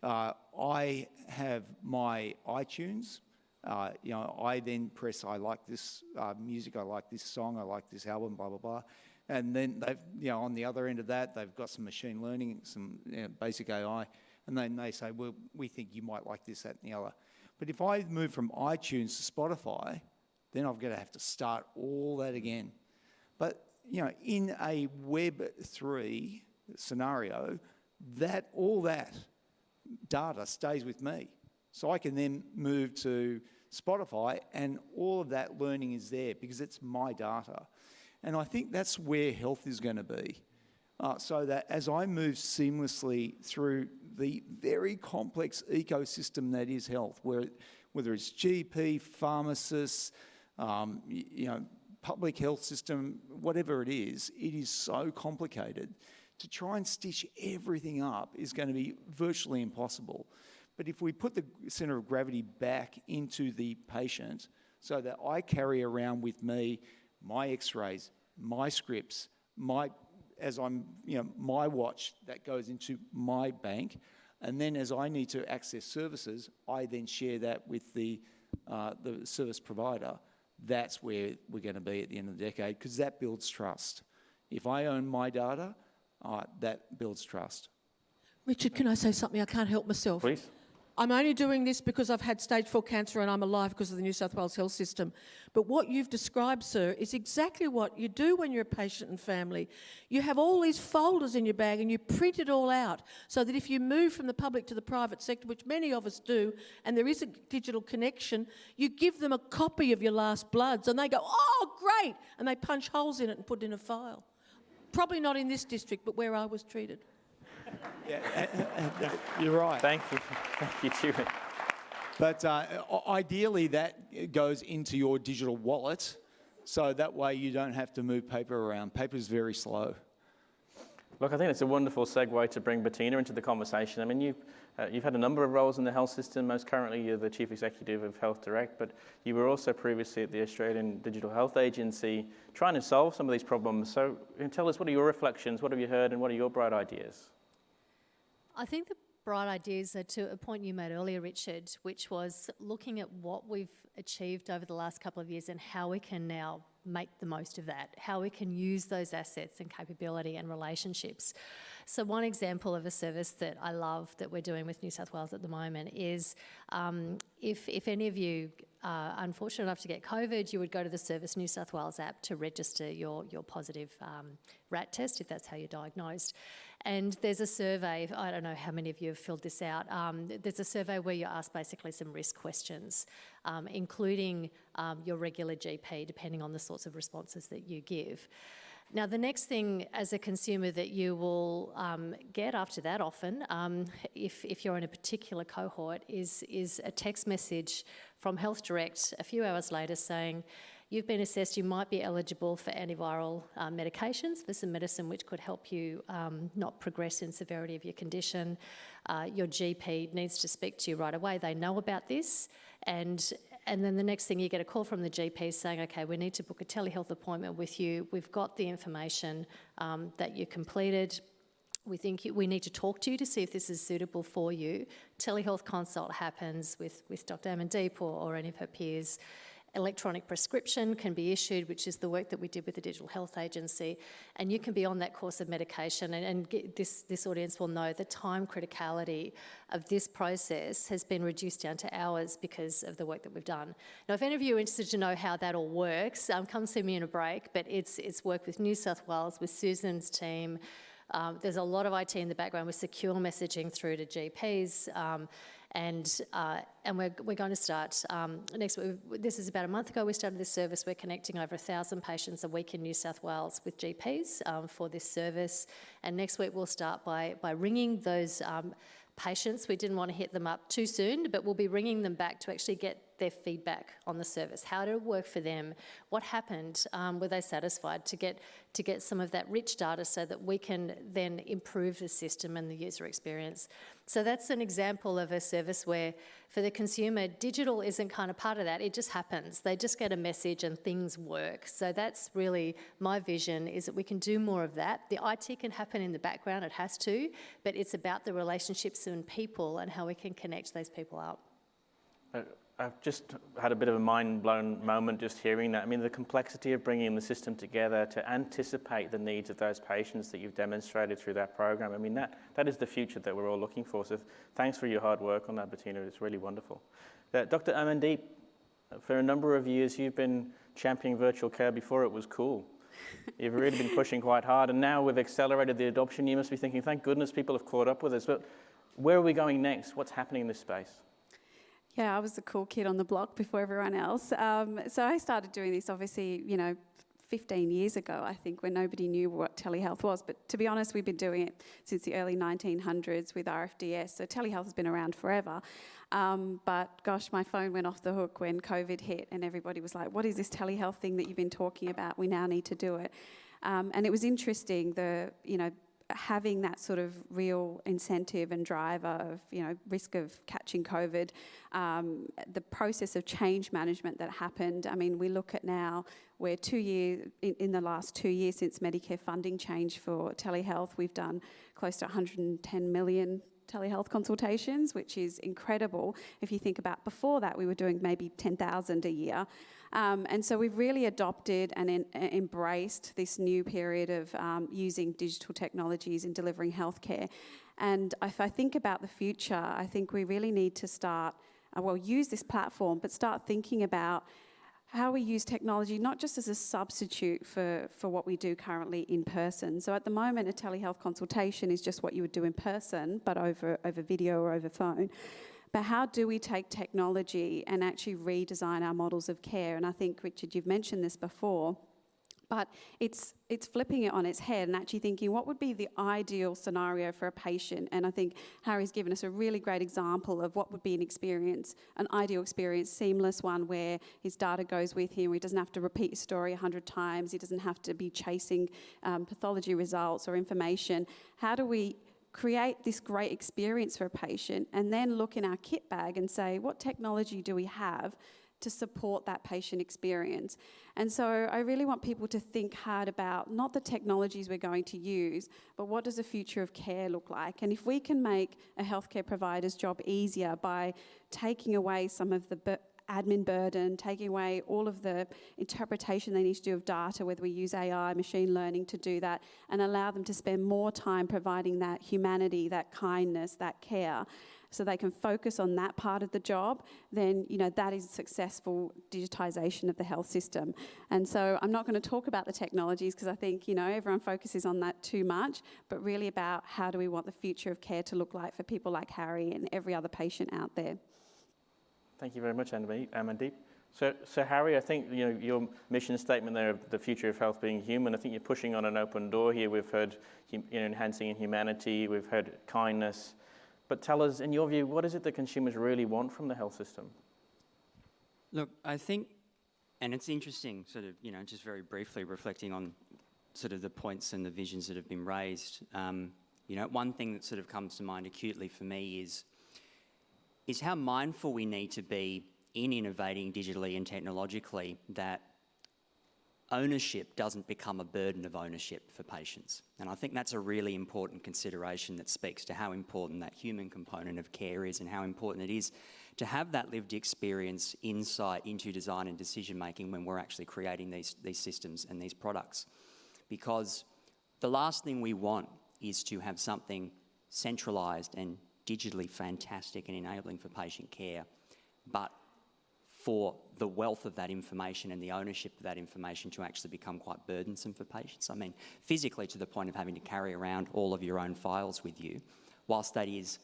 I have my iTunes. I then press, I like this music, I like this song, I like this album, blah, blah, blah. And then they've, on the other end of that, they've got some machine learning, some basic AI, and then they say, well, we think you might like this, that, and the other. But if I move from iTunes to Spotify, then I'm going to have to start all that again. But, in a Web 3 scenario, all that data stays with me. So I can then move to Spotify and all of that learning is there because it's my data. And I think that's where health is going to be. So that as I move seamlessly through the very complex ecosystem that is health, whether it's GP, pharmacists, public health system, whatever it is so complicated. To try and stitch everything up is going to be virtually impossible. But if we put the centre of gravity back into the patient so that I carry around with me my x-rays, my scripts, my watch that goes into my bank, and then as I need to access services, I then share that with the service provider. That's where we're going to be at the end of the decade, because that builds trust. If I own my data, that builds trust. Richard, can I say something? I can't help myself. Please. I'm only doing this because I've had stage 4 cancer and I'm alive because of the New South Wales health system. But what you've described, sir, is exactly what you do when you're a patient and family. You have all these folders in your bag and you print it all out so that if you move from the public to the private sector, which many of us do, and there is a digital connection, you give them a copy of your last bloods and they go, oh, great, and they punch holes in it and put it in a file. Probably not in this district, but where I was treated. Yeah, you're right. Thank you. Thank you, Julie. But ideally, that goes into your digital wallet, so that way you don't have to move paper around. Paper's very slow. Look, I think it's a wonderful segue to bring Bettina into the conversation. I mean, you've had a number of roles in the health system. Most currently, you're the Chief Executive of Health Direct, but you were also previously at the Australian Digital Health Agency trying to solve some of these problems. So tell us, what are your reflections, what have you heard, and what are your bright ideas? I think the bright ideas are to a point you made earlier, Richard, which was looking at what we've achieved over the last couple of years and how we can now make the most of that, how we can use those assets and capability and relationships. So one example of a service that I love that we're doing with New South Wales at the moment is if any of you are unfortunate enough to get COVID, you would go to the Service New South Wales app to register your positive RAT test, if that's how you're diagnosed. And there's a survey, I don't know how many of you have filled this out, there's a survey where you're asked basically some risk questions, including your regular GP, depending on the sorts of responses that you give. Now, the next thing as a consumer that you will get after that often, if you're in a particular cohort, is a text message from Health Direct a few hours later saying, you've been assessed, you might be eligible for antiviral medications, for some medicine which could help you not progress in severity of your condition. Your GP needs to speak to you right away. They know about this. And then the next thing, you get a call from the GP saying, okay, we need to book a telehealth appointment with you. We've got the information that you completed. We think we need to talk to you to see if this is suitable for you. Telehealth consult happens with Dr. Amandeep or any of her peers. Electronic prescription can be issued, which is the work that we did with the Digital Health Agency, and you can be on that course of medication. And this audience will know the time criticality of this process has been reduced down to hours because of the work that we've done. Now, if any of you are interested to know how that all works, come see me in a break, but it's work with New South Wales, with Susan's team. There's a lot of IT in the background with secure messaging through to GPs, and we're going to start next week. This is about a month ago we started this service. We're connecting over 1,000 patients a week in New South Wales with GPs for this service, and next week we'll start by ringing those patients. We didn't want to hit them up too soon, but we'll be ringing them back to actually get their feedback on the service. How did it work for them? What happened? Were they satisfied? To get some of that rich data so that we can then improve the system and the user experience. So that's an example of a service where for the consumer, digital isn't kind of part of that. It just happens. They just get a message and things work. So that's really my vision, is that we can do more of that. The IT can happen in the background, it has to, but it's about the relationships and people and how we can connect those people up. I've just had a bit of a mind-blown moment just hearing that. I mean, the complexity of bringing the system together to anticipate the needs of those patients that you've demonstrated through that program. I mean, that is the future that we're all looking for. So thanks for your hard work on that, Bettina. It's really wonderful. Dr. Amandeep, for a number of years, you've been championing virtual care before it was cool. You've really been pushing quite hard, and now we've accelerated the adoption. You must be thinking, thank goodness people have caught up with us. But where are we going next? What's happening in this space? Yeah, I was the cool kid on the block before everyone else. So I started doing this, obviously, 15 years ago, I think, when nobody knew what telehealth was. But to be honest, we've been doing it since the early 1900s with RFDS. So telehealth has been around forever. But gosh, my phone went off the hook when COVID hit and everybody was like, what is this telehealth thing that you've been talking about? We now need to do it. And it was interesting, having that sort of real incentive and driver of, risk of catching COVID, the process of change management that happened. I mean, we look at now, we're 2 years, in the last 2 years since Medicare funding changed for telehealth, we've done close to 110 million telehealth consultations, which is incredible. If you think about before that, we were doing maybe 10,000 a year. And so we've really adopted and embraced this new period of using digital technologies in delivering healthcare. And if I think about the future, I think we really need to start, use this platform, but start thinking about how we use technology not just as a substitute for what we do currently in person. So at the moment, a telehealth consultation is just what you would do in person, but over video or over phone. But how do we take technology and actually redesign our models of care? And I think, Richard, you've mentioned this before, but it's flipping it on its head and actually thinking what would be the ideal scenario for a patient. And I think Harry's given us a really great example of what would be an ideal experience, seamless one where his data goes with him, he doesn't have to repeat his story 100 times, he doesn't have to be chasing pathology results or information. How do we create this great experience for a patient and then look in our kit bag and say, what technology do we have to support that patient experience? And so I really want people to think hard about not the technologies we're going to use, but what does the future of care look like? And if we can make a healthcare provider's job easier by taking away some of the admin burden, taking away all of the interpretation they need to do of data, whether we use AI, machine learning to do that, and allow them to spend more time providing that humanity, that kindness, that care, so they can focus on that part of the job, then that is successful digitisation of the health system. And so I'm not going to talk about the technologies because I think everyone focuses on that too much, but really about how do we want the future of care to look like for people like Harry and every other patient out there. Thank you very much, Amandeep. So Harry, I think your mission statement there of the future of health being human, I think you're pushing on an open door here. We've heard enhancing humanity, we've heard kindness. But tell us, in your view, what is it that consumers really want from the health system? Look, I think, and it's interesting, sort of, just very briefly reflecting on sort of the points and the visions that have been raised. One thing that sort of comes to mind acutely for me is how mindful we need to be in innovating digitally and technologically that ownership doesn't become a burden of ownership for patients. And I think that's a really important consideration that speaks to how important that human component of care is and how important it is to have that lived experience insight into design and decision making when we're actually creating these systems and these products. Because the last thing we want is to have something centralised and digitally fantastic and enabling for patient care, but for the wealth of that information and the ownership of that information to actually become quite burdensome for patients. I mean, physically to the point of having to carry around all of your own files with you, whilst that is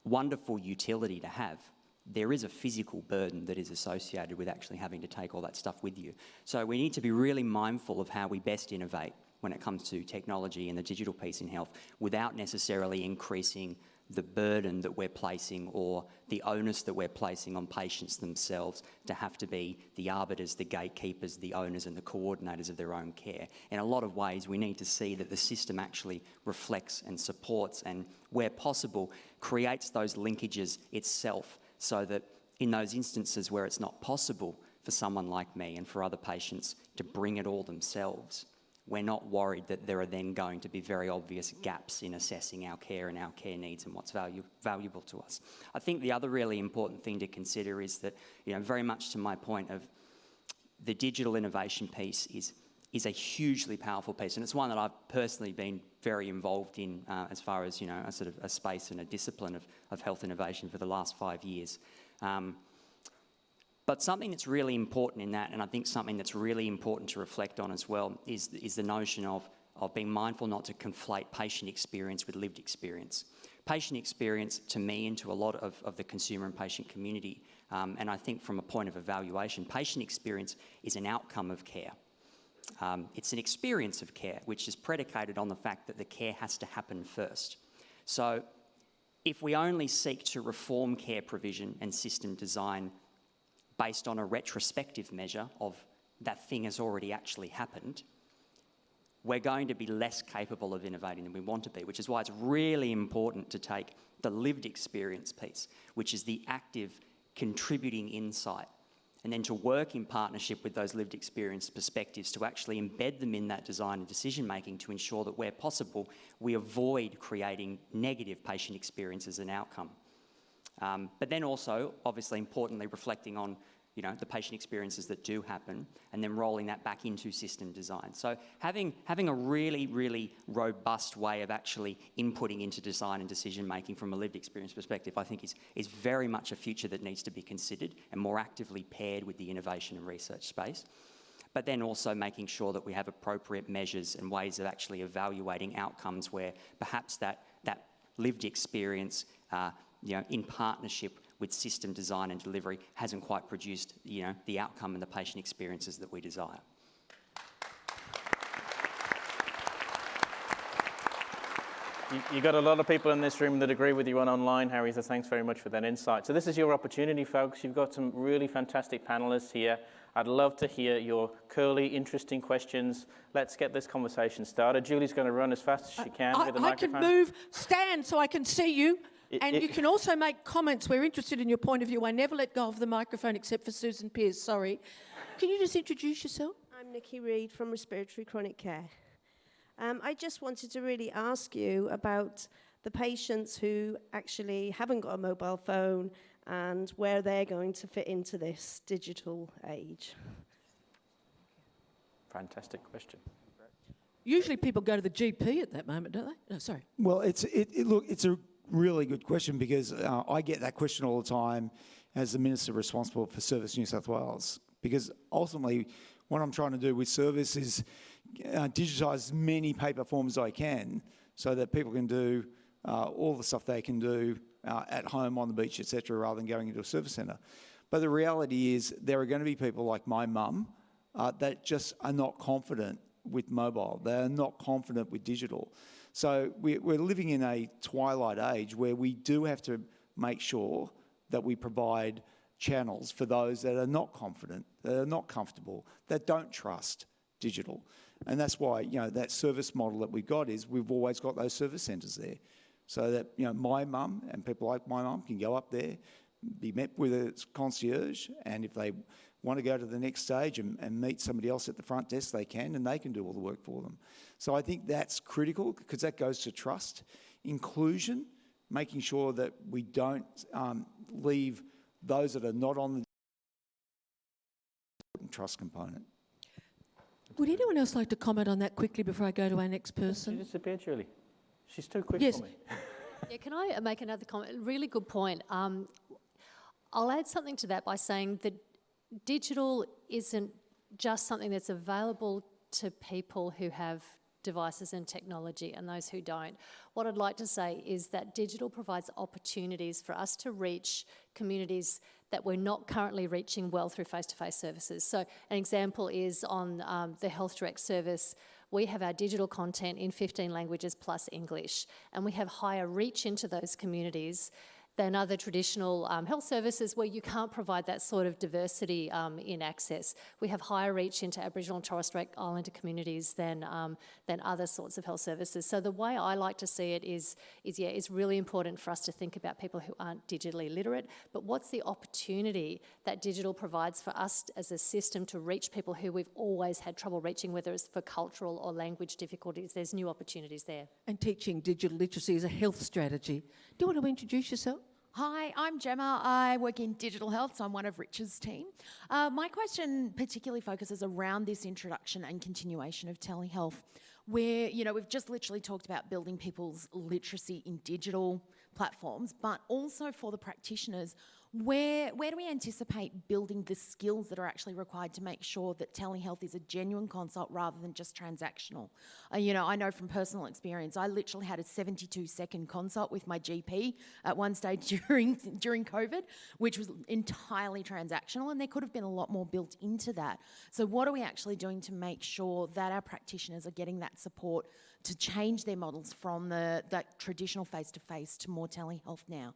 wonderful utility to have, there is a physical burden that is associated with actually having to take all that stuff with you. So we need to be really mindful of how we best innovate when it comes to technology and the digital piece in health without necessarily increasing the burden that we're placing or the onus that we're placing on patients themselves to have to be the arbiters, the gatekeepers, the owners and the coordinators of their own care. In a lot of ways, we need to see that the system actually reflects and supports and, where possible, creates those linkages itself so that in those instances where it's not possible for someone like me and for other patients to bring it all themselves, we're not worried that there are then going to be very obvious gaps in assessing our care and our care needs and what's valuable to us. I think the other really important thing to consider is that, very much to my point of the digital innovation piece is a hugely powerful piece, and it's one that I've personally been very involved in as far as, a sort of a space and a discipline of health innovation for the last 5 years. But something that's really important in that, and I think something that's really important to reflect on as well, is the notion of being mindful not to conflate patient experience with lived experience. Patient experience, to me and to a lot of the consumer and patient community, and I think from a point of evaluation, patient experience is an outcome of care. It's an experience of care, which is predicated on the fact that the care has to happen first. So if we only seek to reform care provision and system design based on a retrospective measure of that thing has already actually happened, we're going to be less capable of innovating than we want to be, which is why it's really important to take the lived experience piece, which is the active contributing insight, and then to work in partnership with those lived experience perspectives to actually embed them in that design and decision making to ensure that where possible we avoid creating negative patient experiences and outcome. But then also, obviously importantly, reflecting on the patient experiences that do happen and then rolling that back into system design. So having a really, really robust way of actually inputting into design and decision making from a lived experience perspective, I think is very much a future that needs to be considered and more actively paired with the innovation and research space. But then also making sure that we have appropriate measures and ways of actually evaluating outcomes where perhaps that lived experience, in partnership with system design and delivery hasn't quite produced, the outcome and the patient experiences that we desire. You got a lot of people in this room that agree with you on online, Harry, so thanks very much for that insight. So this is your opportunity, folks. You've got some really fantastic panelists here. I'd love to hear your curly, interesting questions. Let's get this conversation started. Julie's going to run as fast as she can with the microphone. I can stand so I can see you. And you can also make comments. We're interested in your point of view. I never let go of the microphone except for Susan Pearce, sorry. Can you just introduce yourself? I'm Nikki Reid from Respiratory Chronic Care. I just wanted to really ask you about the patients who actually haven't got a mobile phone and where they're going to fit into this digital age. Fantastic question. Usually people go to the GP at that moment, don't they? No, sorry. Well, it's a really good question because I get that question all the time as the Minister responsible for Service New South Wales, because ultimately what I'm trying to do with Service is digitise as many paper forms as I can so that people can do all the stuff they can do at home, on the beach, etc., rather than going into a service centre. But the reality is there are going to be people like my mum that just are not confident with mobile. They're not confident with digital. So we're living in a twilight age where we do have to make sure that we provide channels for those that are not confident, that are not comfortable, that don't trust digital. And that's why, that service model that we've got is we've always got those service centres there. So that, my mum and people like my mum can go up there, be met with a concierge, and if they want to go to the next stage and meet somebody else at the front desk, they can, and they can do all the work for them. So I think that's critical because that goes to trust, inclusion, making sure that we don't leave those that are not on the trust component. Would anyone else like to comment on that quickly before I go to our next person? She disappeared, Julie. She's too quick for me. Yeah, can I make another comment? Really good point. I'll add something to that by saying that digital isn't just something that's available to people who have devices and technology and those who don't. What I'd like to say is that digital provides opportunities for us to reach communities that we're not currently reaching well through face-to-face services. So an example is on the Health Direct service. We have our digital content in 15 languages plus English, and we have higher reach into those communities than other traditional health services where you can't provide that sort of diversity in access. We have higher reach into Aboriginal and Torres Strait Islander communities than other sorts of health services. So the way I like to see it is it's really important for us to think about people who aren't digitally literate, but what's the opportunity that digital provides for us as a system to reach people who we've always had trouble reaching, whether it's for cultural or language difficulties. There's new opportunities there. And teaching digital literacy is a health strategy. Do you want to introduce yourself? Hi, I'm Gemma. I work in digital health, so I'm one of Rich's team. My question particularly focuses around this introduction and continuation of telehealth, where, we've just literally talked about building people's literacy in digital platforms, but also for the practitioners, where do we anticipate building the skills that are actually required to make sure that telehealth is a genuine consult rather than just transactional? I know from personal experience, I literally had a 72-second consult with my GP at one stage during COVID, which was entirely transactional, and there could have been a lot more built into that. So what are we actually doing to make sure that our practitioners are getting that support to change their models from that traditional face-to-face to more telehealth now?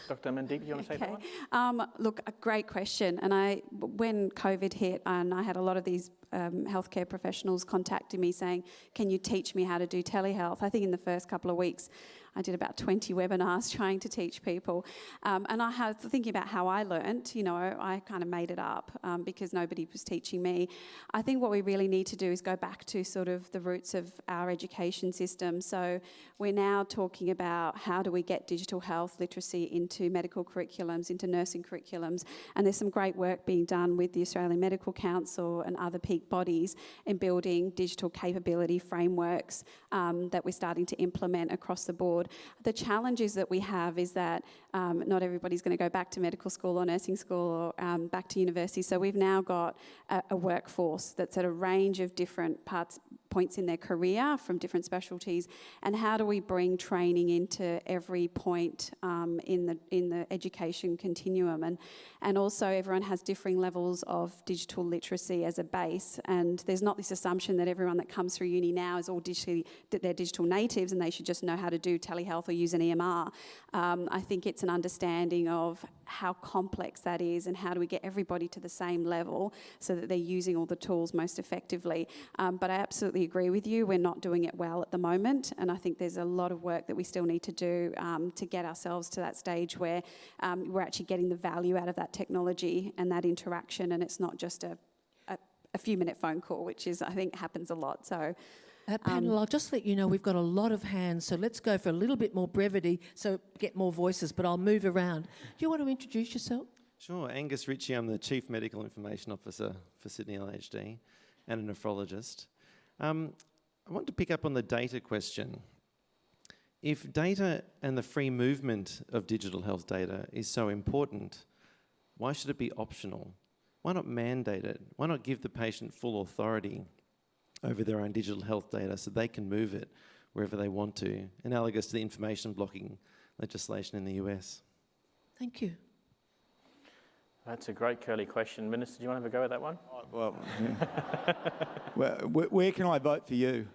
Dr. Mandeep, do you want to say that one? Look, a great question. And when COVID hit, and I had a lot of these healthcare professionals contacting me saying, can you teach me how to do telehealth? I think in the first couple of weeks, I did about 20 webinars trying to teach people. And I was thinking about how I learnt, I kind of made it up because nobody was teaching me. I think what we really need to do is go back to sort of the roots of our education system. So we're now talking about how do we get digital health literacy into medical curriculums, into nursing curriculums. And there's some great work being done with the Australian Medical Council and other peak bodies in building digital capability frameworks that we're starting to implement across the board. The challenges that we have is that not everybody's going to go back to medical school or nursing school or back to university. So we've now got a workforce that's at a range of different points in their career from different specialties, and how do we bring training into every point in the education continuum, and also everyone has differing levels of digital literacy as a base, and there's not this assumption that everyone that comes through uni now is all they're digital natives and they should just know how to do telehealth or use an EMR. I think it's an understanding of how complex that is and how do we get everybody to the same level so that they're using all the tools most effectively. But I absolutely agree with you, we're not doing it well at the moment, and I think there's a lot of work that we still need to do to get ourselves to that stage where we're actually getting the value out of that technology and that interaction, and it's not just a few-minute phone call, which is, I think, happens a lot. So. Panel, I'll just let you know we've got a lot of hands, so let's go for a little bit more brevity so get more voices, but I'll move around. Do you want to introduce yourself? Sure, Angus Ritchie, I'm the Chief Medical Information Officer for Sydney LHD and a nephrologist. I want to pick up on the data question. If data and the free movement of digital health data is so important, why should it be optional? Why not mandate it? Why not give the patient full authority over their own digital health data so they can move it wherever they want to, analogous to the information blocking legislation in the US? Thank you. That's a great curly question. Minister, do you want to have a go at that one? Well, where can I vote for you?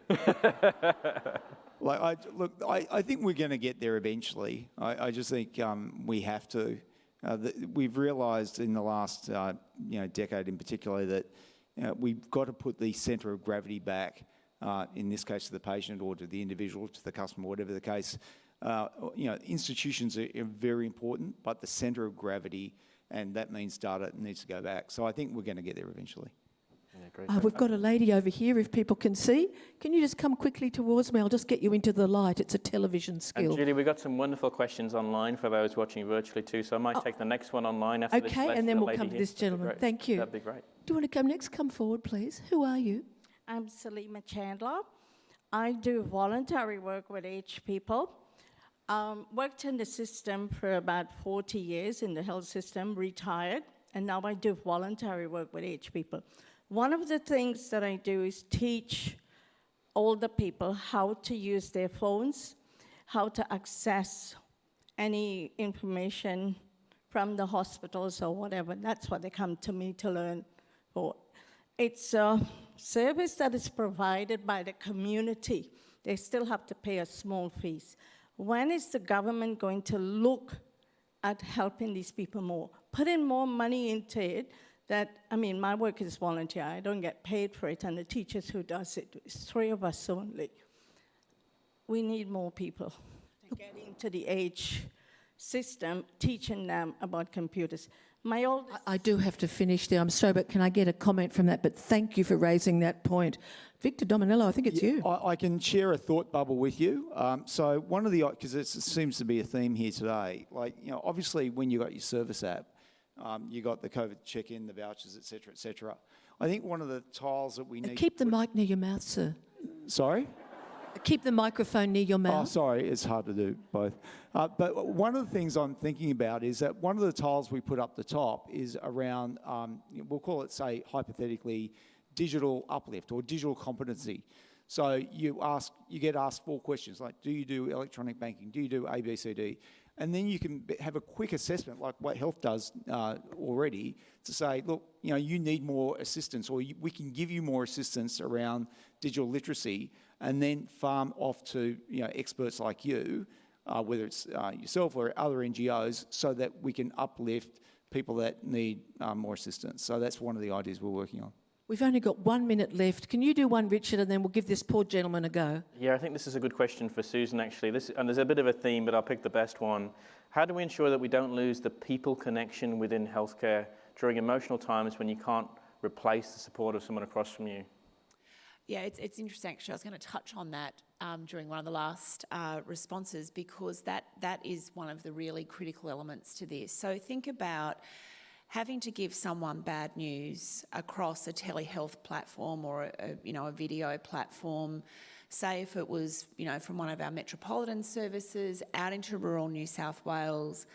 I think we're going to get there eventually. I just think we have to. We've realised in the last decade in particular that we've got to put the centre of gravity back, in this case to the patient or to the individual, to the customer, whatever the case. Institutions are very important, but the centre of gravity, and that means data, needs to go back. So I think we're going to get there eventually. Yeah, great. We've got a lady over here, if people can see. Can you just come quickly towards me? I'll just get you into the light. It's a television skill. And Julie, we've got some wonderful questions online for those watching virtually too, so I might take the next one online after this. Okay, and then we'll come to this gentleman. Thank you. That'd be great. Do you want to come next? Come forward, please. Who are you? I'm Salima Chandler. I do voluntary work with aged people. Worked in the system for about 40 years in the health system, retired, and now I do voluntary work with aged people. One of the things that I do is teach older people how to use their phones, how to access any information from the hospitals or whatever. That's what they come to me to learn for. It's a service that is provided by the community. They still have to pay a small fees. When is the government going to look at helping these people more? Put in more money into it. My work is volunteer. I don't get paid for it, and the teachers who does it, it's 3 of us only. We need more people to get into the age system, teaching them about computers. My oldest... I do have to finish there. I'm sorry, but can I get a comment from that? But thank you for raising that point. Victor Dominello, I think it's you. I can share a thought bubble with you. So one of the, because it seems to be a theme here today, obviously when you got your service app, you got the COVID check-in, the vouchers, et cetera, et cetera. I think one of the tiles that we need... Keep the mic near your mouth, sir. Sorry? Keep the microphone near your mouth. Oh, sorry, it's hard to do both. But one of the things I'm thinking about is that one of the tiles we put up the top is around, we'll call it, say, hypothetically, digital uplift or digital competency. So you get asked 4 questions, like, do you do electronic banking? Do you do A, B, C, D? And then you can have a quick assessment, like what Health does already, to say, look, you need more assistance, or we can give you more assistance around digital literacy, and then farm off to experts like you whether it's yourself or other NGOs, so that we can uplift people that need more assistance. So that's one of the ideas we're working on. We've only got 1 minute left. Can you do one, Richard, and then we'll give this poor gentleman a go? Yeah, I think this is a good question for Susan, actually. And there's a bit of a theme, but I'll pick the best one. How do we ensure that we don't lose the people connection within healthcare during emotional times when you can't replace the support of someone across from you? Yeah, it's interesting, actually. I was going to touch on that during one of the last responses, because that is one of the really critical elements to this. So think about having to give someone bad news across a telehealth platform or a video platform. Say if it was, from one of our metropolitan services out into rural New South Wales,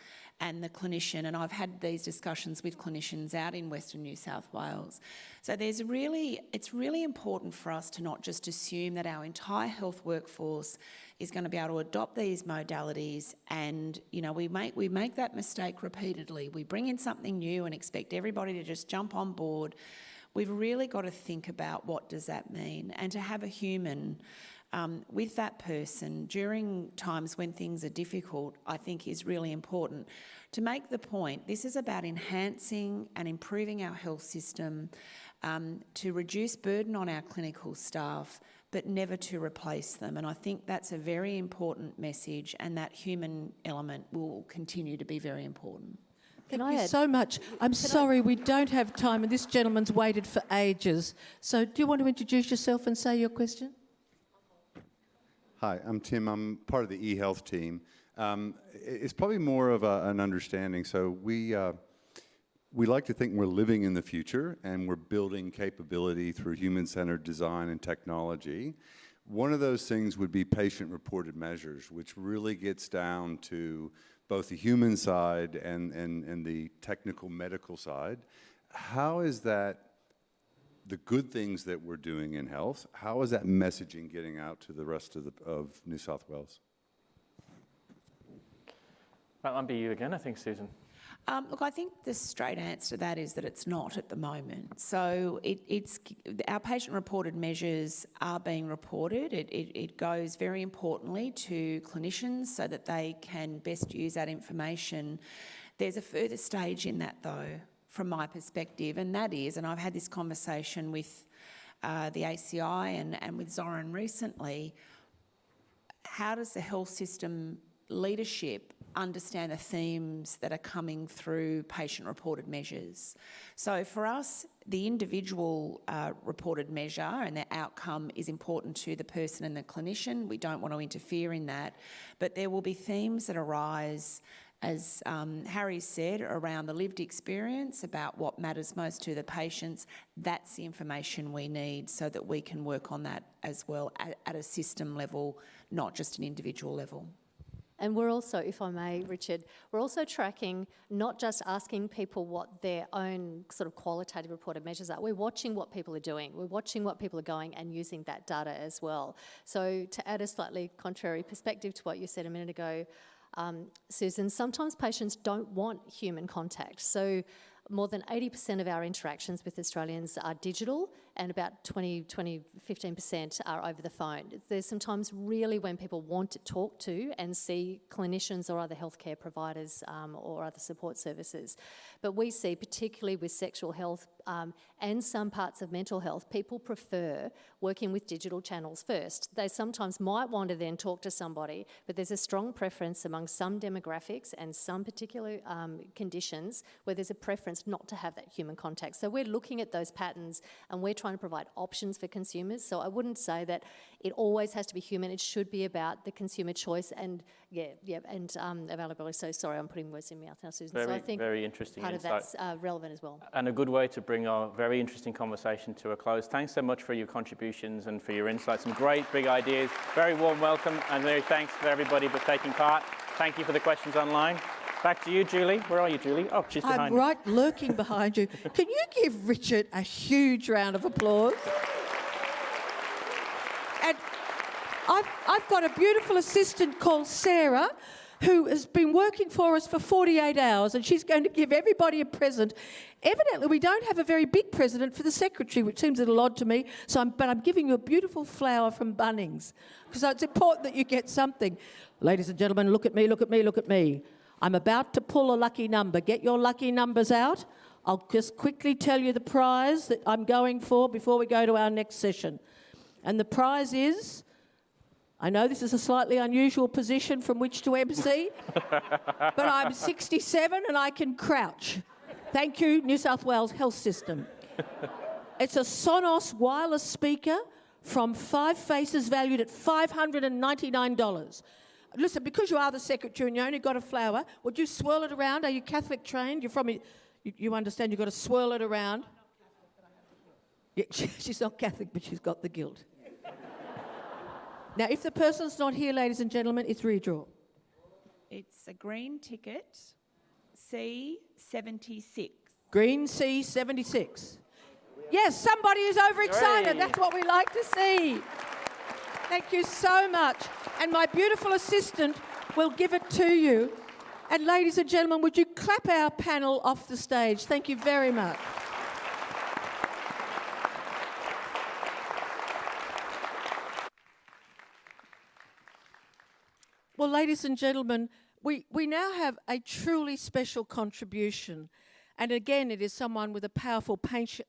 and the clinician, and I've had these discussions with clinicians out in Western New South Wales. So it's really important for us to not just assume that our entire health workforce is going to be able to adopt these modalities, and we make that mistake repeatedly. We bring in something new and expect everybody to just jump on board. We've really got to think about what does that mean, and to have a human with that person during times when things are difficult, I think is really important. To make the point, this is about enhancing and improving our health system, to reduce burden on our clinical staff, but never to replace them. And I think that's a very important message, and that human element will continue to be very important. Thank you so much. I'm sorry, we don't have time, and this gentleman's waited for ages. So do you want to introduce yourself and say your question? Hi, I'm Tim. I'm part of the eHealth team. It's probably more of an understanding. So we like to think we're living in the future, and we're building capability through human-centered design and technology. One of those things would be patient-reported measures, which really gets down to both the human side and the technical medical side. How is that, the good things that we're doing in health, how is that messaging getting out to the rest of New South Wales? That might be you again, I think, Susan. Look, I think the straight answer to that is that it's not at the moment. So our patient-reported measures are being reported. It goes very importantly to clinicians so that they can best use that information. There's a further stage in that, though, from my perspective, and that is, and I've had this conversation with the ACI and with Zoran recently, how does the health system leadership understand the themes that are coming through patient-reported measures? So for us, the individual reported measure and the outcome is important to the person and the clinician. We don't want to interfere in that, but there will be themes that arise, as Harry said, around the lived experience, about what matters most to the patients. That's the information we need so that we can work on that as well at a system level, not just an individual level. And we're also, if I may, Richard, we're also tracking, not just asking people what their own sort of qualitative reported measures are. We're watching what people are doing. We're watching what people are going and using that data as well. So to add a slightly contrary perspective to what you said a minute ago, Susan, sometimes patients don't want human contact. So more than 80% of our interactions with Australians are digital, and about 15% are over the phone. There's sometimes really when people want to talk to and see clinicians or other healthcare providers or other support services. But we see, particularly with sexual health and some parts of mental health, people prefer working with digital channels first. They sometimes might want to then talk to somebody, but there's a strong preference among some demographics and some particular conditions where there's a preference not to have that human contact. So we're looking at those patterns, and we're trying to provide options for consumers. So I wouldn't say that it always has to be human. It should be about the consumer choice and availability. So sorry, I'm putting words in my mouth now, Susan. So I think very interesting part insight. of that's relevant as well. And a good way to bring our very interesting conversation to a close. Thanks so much for your contributions and for your insights. Some great big ideas. Very warm welcome, and very thanks for everybody for taking part. Thank you for the questions online. Back to you, Julie. Where are you, Julie? Oh, she's behind I'm you. right lurking behind you. Can you give Richard a huge round of applause? And I've got a beautiful assistant called Sarah who has been working for us for 48 hours, and she's going to give everybody a present. Evidently, we don't have a very big present for the secretary, which seems a little odd to me, but I'm giving you a beautiful flower from Bunnings, because it's important that you get something. Ladies and gentlemen, look at me, look at me, look at me. I'm about to pull a lucky number. Get your lucky numbers out. I'll just quickly tell you the prize that I'm going for before we go to our next session. And the prize is... I know this is a slightly unusual position from which to MC, but I'm 67 and I can crouch. Thank you, New South Wales Health System. It's a Sonos wireless speaker from 5 Faces valued at $599. Listen, because you are the secretary and you only got a flower, would you swirl it around? Are you Catholic trained? You're from... You understand you've got to swirl it around? Yeah, she's not Catholic, but she's got the guilt. Now, if the person's not here, ladies and gentlemen, it's redraw. It's a green ticket, C76. Green C76. Yes, somebody is overexcited. That's what we like to see. Thank you so much. And my beautiful assistant will give it to you. And ladies and gentlemen, would you clap our panel off the stage? Thank you very much. Well, ladies and gentlemen, we now have a truly special contribution. And again, it is someone with a powerful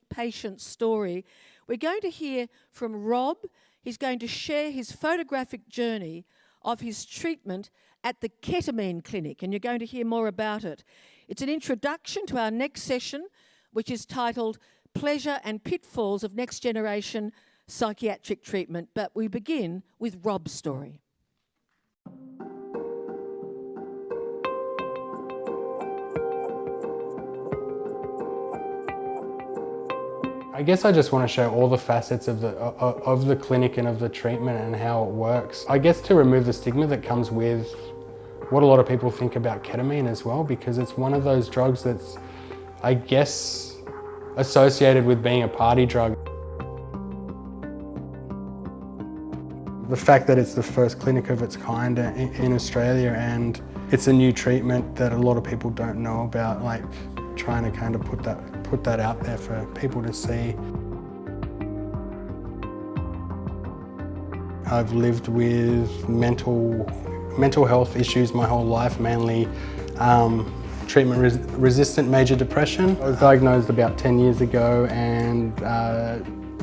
patient story. We're going to hear from Rob. He's going to share his photographic journey of his treatment at the ketamine clinic, and you're going to hear more about it. It's an introduction to our next session, which is titled Pleasure and Pitfalls of Next Generation Psychiatric Treatment. But we begin with Rob's story. I guess I just want to show all the facets of the clinic and of the treatment and how it works. I guess to remove the stigma that comes with what a lot of people think about ketamine as well, because it's one of those drugs that's, I guess, associated with being a party drug. The fact that it's the first clinic of its kind in Australia, and it's a new treatment that a lot of people don't know about, like trying to kind of put that out there for people to see. I've lived with mental health issues my whole life, mainly treatment-resistant major depression. I was diagnosed about 10 years ago and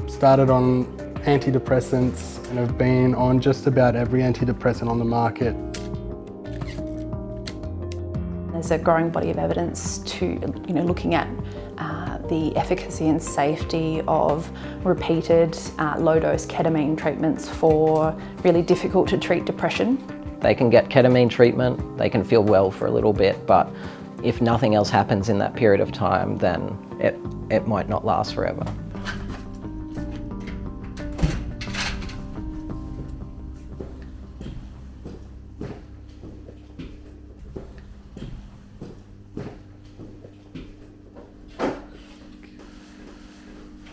started on antidepressants, and have been on just about every antidepressant on the market. There's a growing body of evidence to, looking at the efficacy and safety of repeated low-dose ketamine treatments for really difficult to treat depression. They can get ketamine treatment, they can feel well for a little bit, but if nothing else happens in that period of time, then it might not last forever.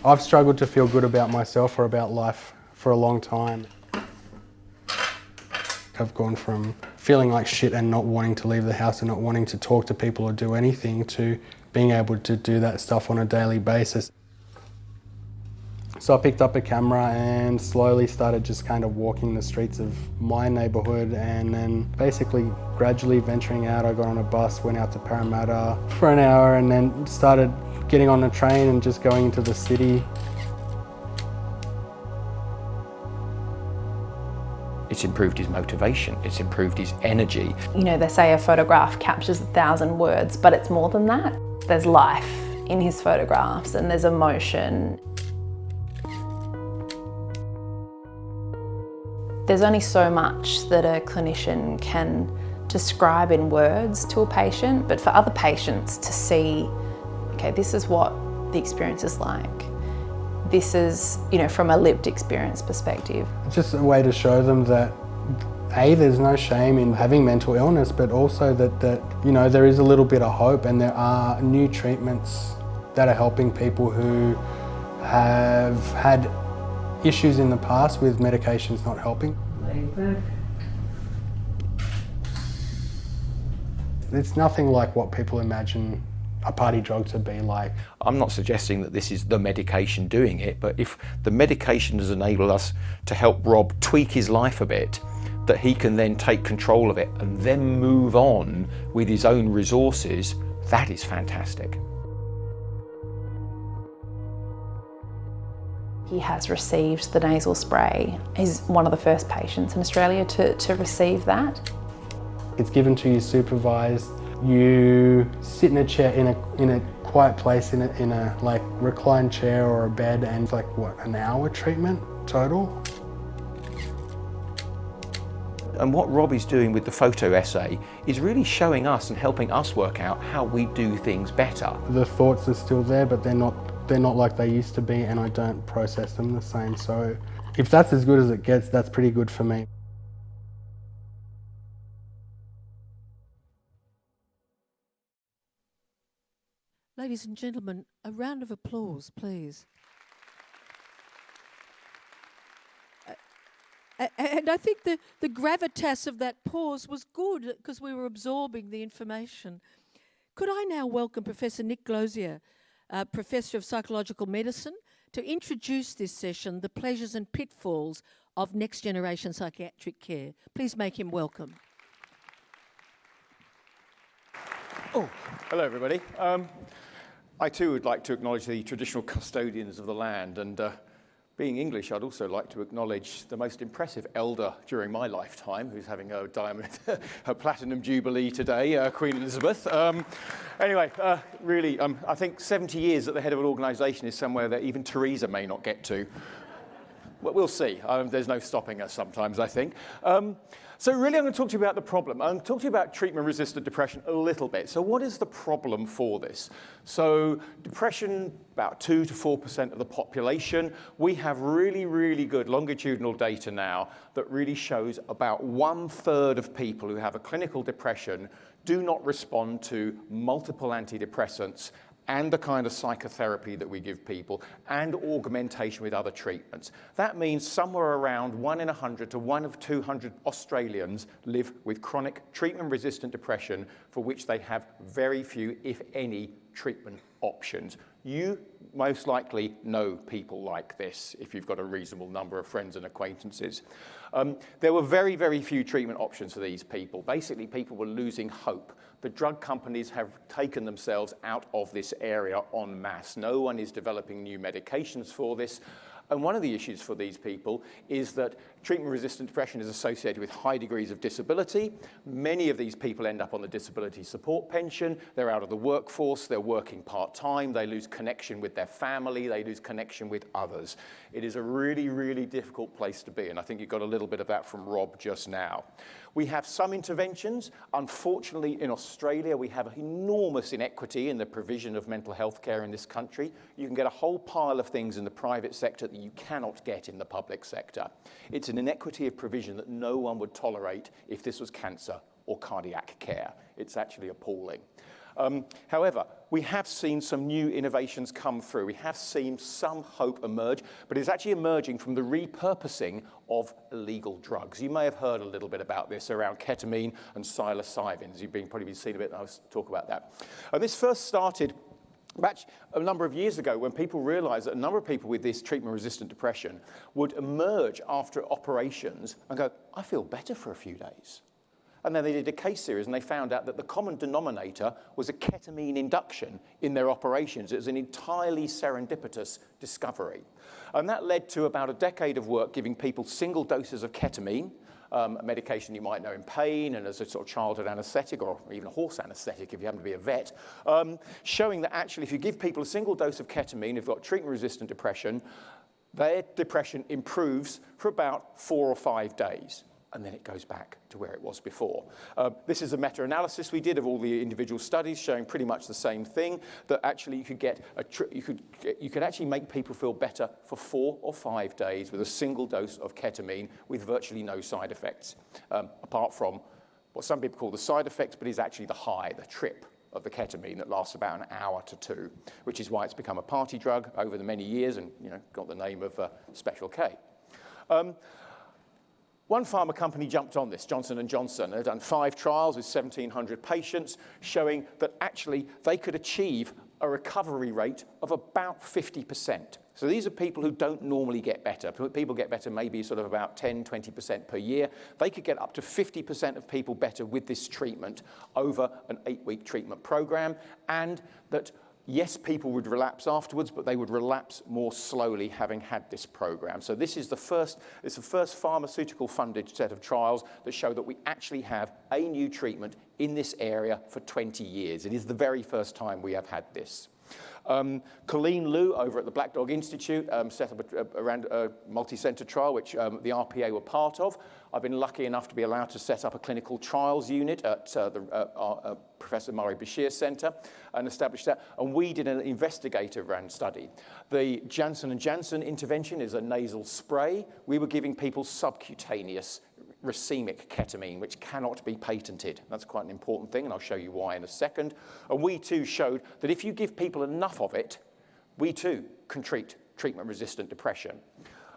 I've struggled to feel good about myself or about life for a long time. I've gone from feeling like shit and not wanting to leave the house and not wanting to talk to people or do anything to being able to do that stuff on a daily basis. So I picked up a camera and slowly started just kind of walking the streets of my neighbourhood, and then basically gradually venturing out. I got on a bus, went out to Parramatta for an hour, and then started getting on a train and just going into the city. It's improved his motivation, it's improved his energy. They say a photograph captures 1,000 words, but it's more than that. There's life in his photographs and there's emotion. There's only so much that a clinician can describe in words to a patient, but for other patients to see, okay, this is what the experience is like. This is, from a lived experience perspective. It's just a way to show them that, A, there's no shame in having mental illness, but also that there is a little bit of hope, and there are new treatments that are helping people who have had issues in the past with medications not helping. It's nothing like what people imagine a party drug to be like. I'm not suggesting that this is the medication doing it, but if the medication has enabled us to help Rob tweak his life a bit, that he can then take control of it and then move on with his own resources, that is fantastic. He has received the nasal spray. He's one of the first patients in Australia to receive that. It's given to you supervised. You sit in a chair in a quiet place in a like reclined chair or a bed, and it's like what, an hour treatment total? And what Rob is doing with the photo essay is really showing us and helping us work out how we do things better. The thoughts are still there, but they're not like they used to be, and I don't process them the same. So if that's as good as it gets, that's pretty good for me. Ladies and gentlemen, a round of applause, please. And I think the gravitas of that pause was good because we were absorbing the information. Could I now welcome Professor Nick Glozier, Professor of Psychological Medicine, to introduce this session, The Pleasures and Pitfalls of Next Generation Psychiatric Care. Please make him welcome. Oh, hello everybody. I too would like to acknowledge the traditional custodians of the land, and being English, I'd also like to acknowledge the most impressive elder during my lifetime, who's having a diamond, her platinum jubilee today, Queen Elizabeth. Anyway, really, I think 70 years at the head of an organisation is somewhere that even Theresa may not get to. Well, we'll see. There's no stopping us sometimes, I think. So really, I'm going to talk to you about the problem. I'm going to talk to you about treatment-resistant depression a little bit. So what is the problem for this? So depression, about 2 to 4% of the population. We have really, really good longitudinal data now that really shows about 1/3 of people who have a clinical depression do not respond to multiple antidepressants and the kind of psychotherapy that we give people, and augmentation with other treatments. That means somewhere around 1 in 100 to 1 of 200 Australians live with chronic treatment-resistant depression for which they have very few, if any, treatment options. You most likely know people like this if you've got a reasonable number of friends and acquaintances. There were very, very few treatment options for these people. Basically, people were losing hope. The drug companies have taken themselves out of this area en masse. No one is developing new medications for this. And one of the issues for these people is that treatment-resistant depression is associated with high degrees of disability. Many of these people end up on the disability support pension. They're out of the workforce. They're working part-time. They lose connection with their family. They lose connection with others. It is a really, really difficult place to be. And I think you got a little bit of that from Rob just now. We have some interventions. Unfortunately, in Australia, we have enormous inequity in the provision of mental health care in this country. You can get a whole pile of things in the private sector that you cannot get in the public sector. It's an inequity of provision that no one would tolerate if this was cancer or cardiac care. It's actually appalling. However, we have seen some new innovations come through. We have seen some hope emerge, but it's actually emerging from the repurposing of illegal drugs. You may have heard a little bit about this around ketamine and psilocybins. You've probably seen a bit, and I'll talk about that. And this first started back a number of years ago when people realized that a number of people with this treatment-resistant depression would emerge after operations and go, I feel better for a few days. And then they did a case series and they found out that the common denominator was a ketamine induction in their operations. It was an entirely serendipitous discovery. And that led to about a decade of work giving people single doses of ketamine, a medication you might know in pain and as a sort of childhood anesthetic or even a horse anesthetic if you happen to be a vet, showing that actually if you give people a single dose of ketamine who've got treatment-resistant depression, their depression improves for about 4 or 5 days. And then it goes back to where it was before. This is a meta-analysis we did of all the individual studies showing pretty much the same thing, that actually you could actually make people feel better for 4 or 5 days with a single dose of ketamine with virtually no side effects, apart from what some people call the side effects, but is actually the high, the trip of the ketamine that lasts about an hour to 2, which is why it's become a party drug over the many years and got the name of Special K. One pharma company jumped on this, Johnson & Johnson. They've done 5 trials with 1,700 patients, showing that actually they could achieve a recovery rate of about 50%. So these are people who don't normally get better. People get better maybe sort of about 10, 20% per year. They could get up to 50% of people better with this treatment over an 8-week treatment program, and that yes, people would relapse afterwards, but they would relapse more slowly having had this program. So this is the first pharmaceutical-funded set of trials that show that we actually have a new treatment in this area for 20 years. It is the very first time we have had this. Colleen Liu over at the Black Dog Institute set up a multi-centre trial, which the RPA were part of. I've been lucky enough to be allowed to set up a clinical trials unit at Professor Murray Bashir Centre and establish that. And we did an investigator-run study. The Janssen & Janssen intervention is a nasal spray. We were giving people subcutaneous racemic ketamine, which cannot be patented. That's quite an important thing, and I'll show you why in a second. And we too showed that if you give people enough of it, we too can treat treatment-resistant depression.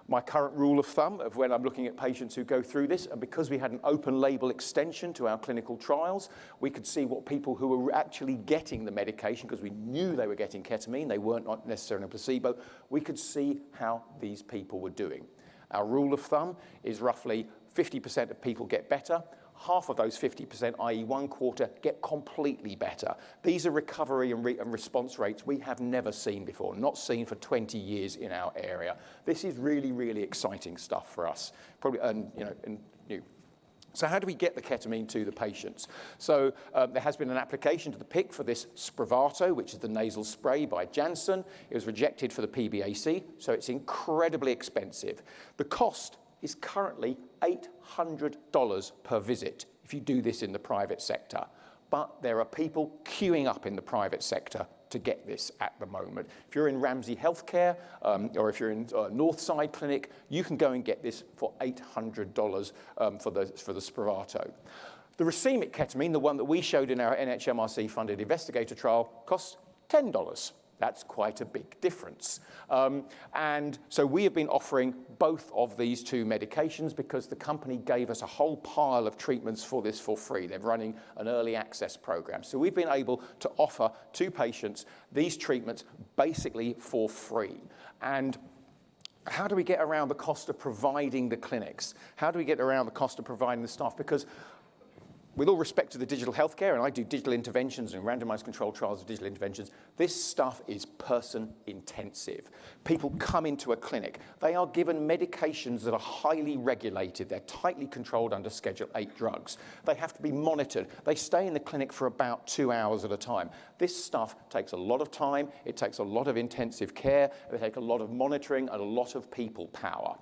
My current rule of thumb of when I'm looking at patients who go through this, and because we had an open label extension to our clinical trials, we could see what people who were actually getting the medication, because we knew they were getting ketamine, they weren't not necessarily a placebo, we could see how these people were doing. Our rule of thumb is roughly 50% of people get better. Half of those 50%, i.e. 1/4, get completely better. These are recovery and response rates we have never seen before, not seen for 20 years in our area. This is really, really exciting stuff for us. Probably, new. So how do we get the ketamine to the patients? So there has been an application to the PIC for this Spravato, which is the nasal spray by Janssen. It was rejected for the PBAC, so it's incredibly expensive. The cost is currently $800 per visit if you do this in the private sector. But there are people queuing up in the private sector to get this at the moment. If you're in Ramsay Healthcare or if you're in Northside Clinic, you can go and get this for $800 for the Spravato. The racemic ketamine, the one that we showed in our NHMRC-funded investigator trial, costs $10. That's quite a big difference. And so we have been offering both of these two medications because the company gave us a whole pile of treatments for this for free. They're running an early access program. So we've been able to offer to patients these treatments basically for free. And how do we get around the cost of providing the clinics? How do we get around the cost of providing the staff? Because with all respect to the digital healthcare, and I do digital interventions and randomized controlled trials of digital interventions, this stuff is person intensive. People come into a clinic. They are given medications that are highly regulated. They're tightly controlled under Schedule 8 drugs. They have to be monitored. They stay in the clinic for about 2 hours at a time. This stuff takes a lot of time. It takes a lot of intensive care. It takes a lot of monitoring and a lot of people power.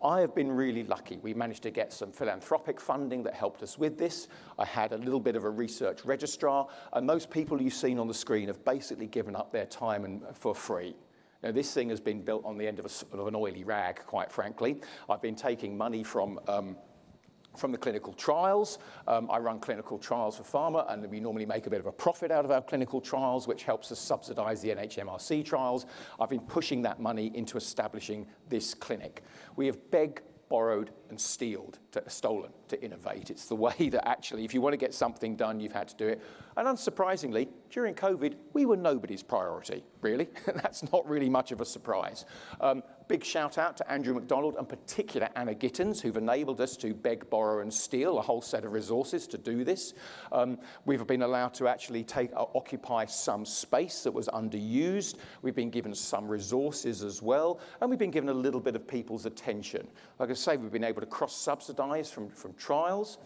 I have been really lucky. We managed to get some philanthropic funding that helped us with this. I had a little bit of a research registrar, and those people you've seen on the screen have basically given up their time for free. Now, this thing has been built on the end of an oily rag, quite frankly. I've been taking money from the clinical trials. I run clinical trials for pharma, and we normally make a bit of a profit out of our clinical trials, which helps us subsidize the NHMRC trials. I've been pushing that money into establishing this clinic. We have begged, borrowed, and stolen to innovate. It's the way that actually, if you want to get something done, you've had to do it. And unsurprisingly, during COVID, we were nobody's priority, really. That's not really much of a surprise. Big shout out to Andrew McDonald and particular Anna Gittins, who've enabled us to beg, borrow, and steal a whole set of resources to do this. We've been allowed to actually occupy some space that was underused. We've been given some resources as well, and we've been given a little bit of people's attention. Like I say, we've been able to cross-subsidize from trials.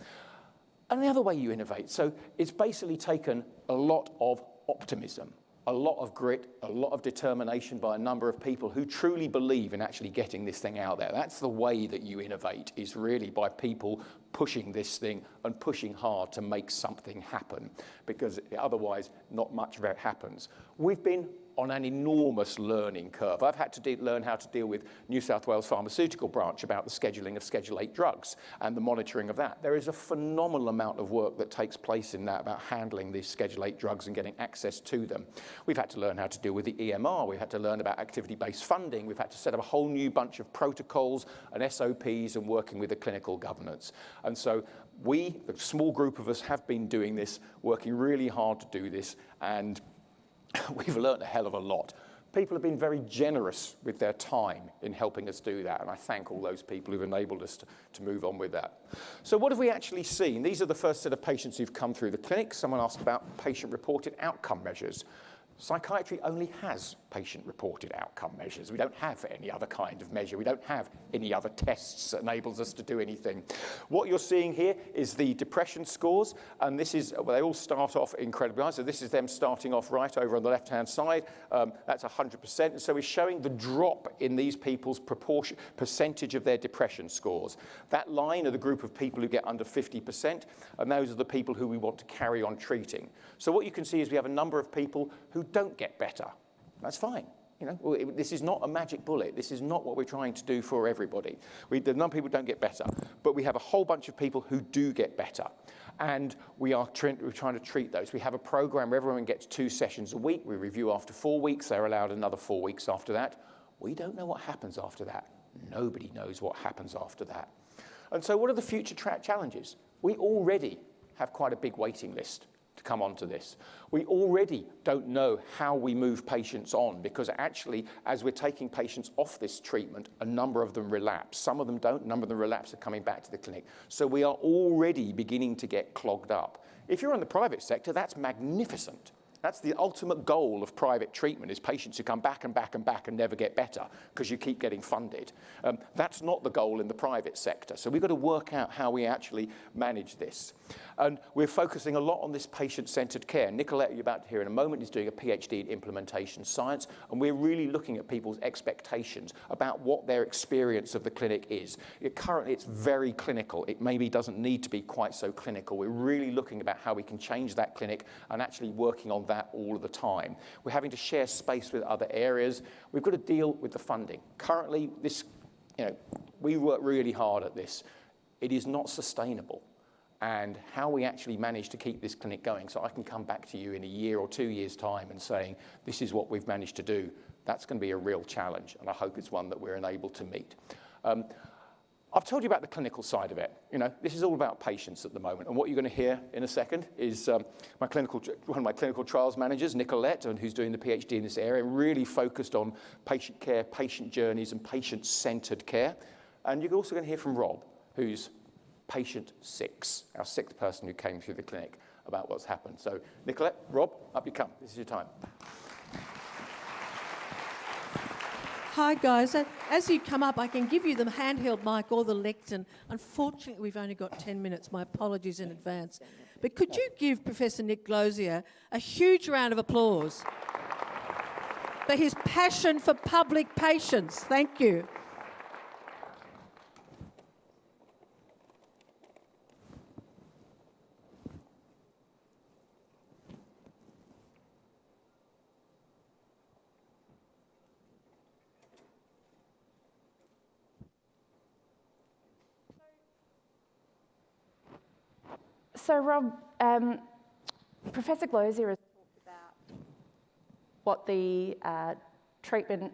And the other way you innovate, so it's basically taken a lot of optimism, a lot of grit, a lot of determination by a number of people who truly believe in actually getting this thing out there. That's the way that you innovate, is really by people pushing this thing and pushing hard to make something happen, because otherwise not much of it happens. We've been on an enormous learning curve. I've had to learn how to deal with New South Wales Pharmaceutical Branch about the scheduling of Schedule 8 drugs and the monitoring of that. There is a phenomenal amount of work that takes place in that about handling these Schedule 8 drugs and getting access to them. We've had to learn how to deal with the EMR. We've had to learn about activity-based funding. We've had to set up a whole new bunch of protocols and SOPs and working with the clinical governance. And so we, a small group of us, have been doing this, working really hard to do this, and we've learned a hell of a lot. People have been very generous with their time in helping us do that, and I thank all those people who've enabled us to move on with that. So what have we actually seen? These are the first set of patients who've come through the clinic. Someone asked about patient-reported outcome measures. Psychiatry only has patient-reported outcome measures. We don't have any other kind of measure. We don't have any other tests that enables us to do anything. What you're seeing here is the depression scores, and this is, well, they all start off incredibly high. So this is them starting off right over on the left-hand side. That's 100%. And so we're showing the drop in these people's percentage of their depression scores. That line are the group of people who get under 50%, and those are the people who we want to carry on treating. So what you can see is we have a number of people who don't get better. That's fine. You know, this is not a magic bullet. This is not what we're trying to do for everybody. The number of people don't get better, but we have a whole bunch of people who do get better. And we're trying to treat those. We have a program where everyone gets 2 sessions a week. We review after 4 weeks. They're allowed another 4 weeks after that. We don't know what happens after that. Nobody knows what happens after that. And so what are the future challenges? We already have quite a big waiting list to come onto this. We already don't know how we move patients on, because actually, as we're taking patients off this treatment, a number of them relapse. Some of them don't, a number of them relapse are coming back to the clinic. So we are already beginning to get clogged up. If you're in the private sector, that's magnificent. That's the ultimate goal of private treatment, is patients who come back and back and back and never get better because you keep getting funded. That's not the goal in the private sector. So we've got to work out how we actually manage this. And we're focusing a lot on this patient-centered care. Nicolette, you're about to hear in a moment, is doing a PhD in implementation science, and we're really looking at people's expectations about what their experience of the clinic is. Currently, it's very clinical. It maybe doesn't need to be quite so clinical. We're really looking about how we can change that clinic and actually working on that all of the time. We're having to share space with other areas. We've got to deal with the funding. Currently, we work really hard at this. It is not sustainable. And how we actually manage to keep this clinic going, so I can come back to you in a year or 2 years' time and saying, this is what we've managed to do, that's going to be a real challenge, and I hope it's one that we're enabled to meet. I've told you about the clinical side of it. This is all about patients at the moment, and what you're going to hear in a second is one of my clinical trials managers, Nicolette, who's doing the PhD in this area, really focused on patient care, patient journeys, and patient-centered care. And you're also going to hear from Rob, who's patient 6, our 6th person who came through the clinic, about what's happened. So, Nicolette, Rob, up you come. This is your time. Hi guys, as you come up I can give you the handheld mic or the lectern. Unfortunately we've only got 10 minutes, my apologies in advance. But could you give Professor Nick Glozier a huge round of applause for his passion for public patients? Thank you. So Rob, Professor Glozier has talked about what the treatment,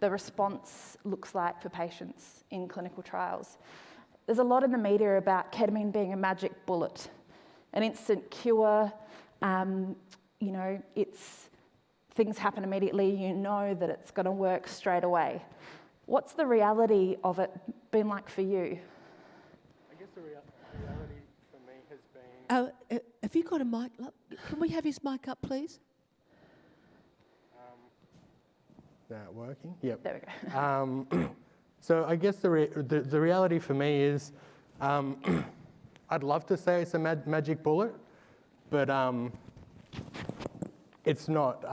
the response looks like for patients in clinical trials. There's a lot in the media about ketamine being a magic bullet, an instant cure, things happen immediately, you know that it's going to work straight away. What's the reality of it been like for you? I guess the reality for me has been... Have you got a mic? Can we have his mic up, please? Is that working? Yep. There we go. So I guess the reality for me is I'd love to say it's a magic bullet, but it's not.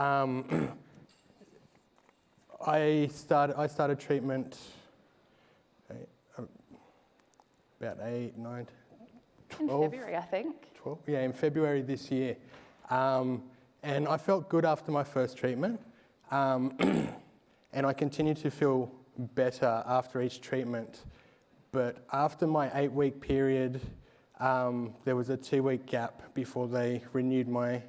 I started treatment about 8, 9, 12. In February, I think. 12, yeah, in February this year. And I felt good after my first treatment, And I continued to feel better after each treatment. But after my 8-week period, there was a 2-week gap before they renewed my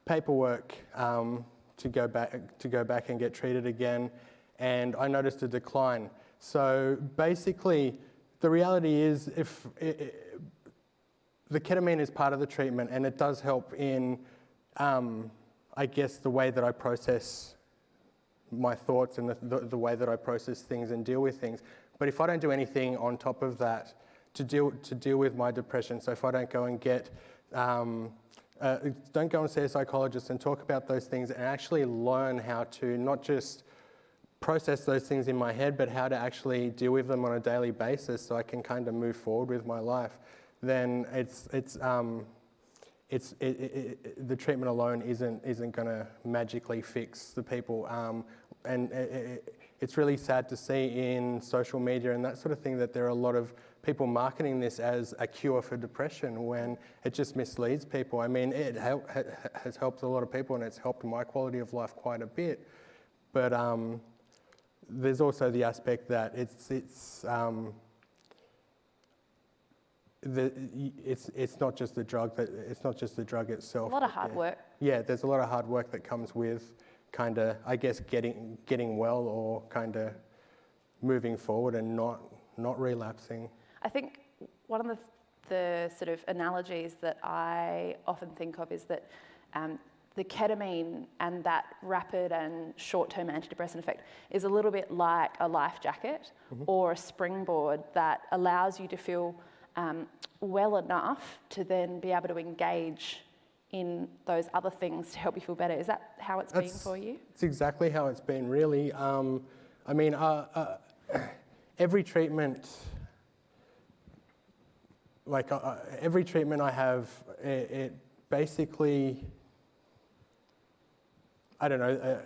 paperwork to go back and get treated again, and I noticed a decline. So basically, the reality is, the ketamine is part of the treatment, and it does help in, I guess, the way that I process my thoughts and the way that I process things and deal with things. But if I don't do anything on top of that to deal with my depression, so if I don't go and get don't go and see a psychologist and talk about those things and actually learn how to not just process those things in my head, but how to actually deal with them on a daily basis so I can kind of move forward with my life, then the treatment alone isn't going to magically fix the people. And it's really sad to see in social media and that sort of thing that there are a lot of people marketing this as a cure for depression when it just misleads people. I mean, it has helped a lot of people and it's helped my quality of life quite a bit. But there's also the aspect that it's not just the drug itself. A lot of hard work. Yeah, there's a lot of hard work that comes with kind of, I guess, getting well or kind of moving forward and not relapsing. I think one of the sort of analogies that I often think of is that the ketamine and that rapid and short-term antidepressant effect is a little bit like a life jacket or a springboard that allows you to feel well enough to then be able to engage in those other things to help you feel better. Is that how it's been for you? It's exactly how it's been, really. I mean, every treatment, every treatment I have, it basically, I don't know,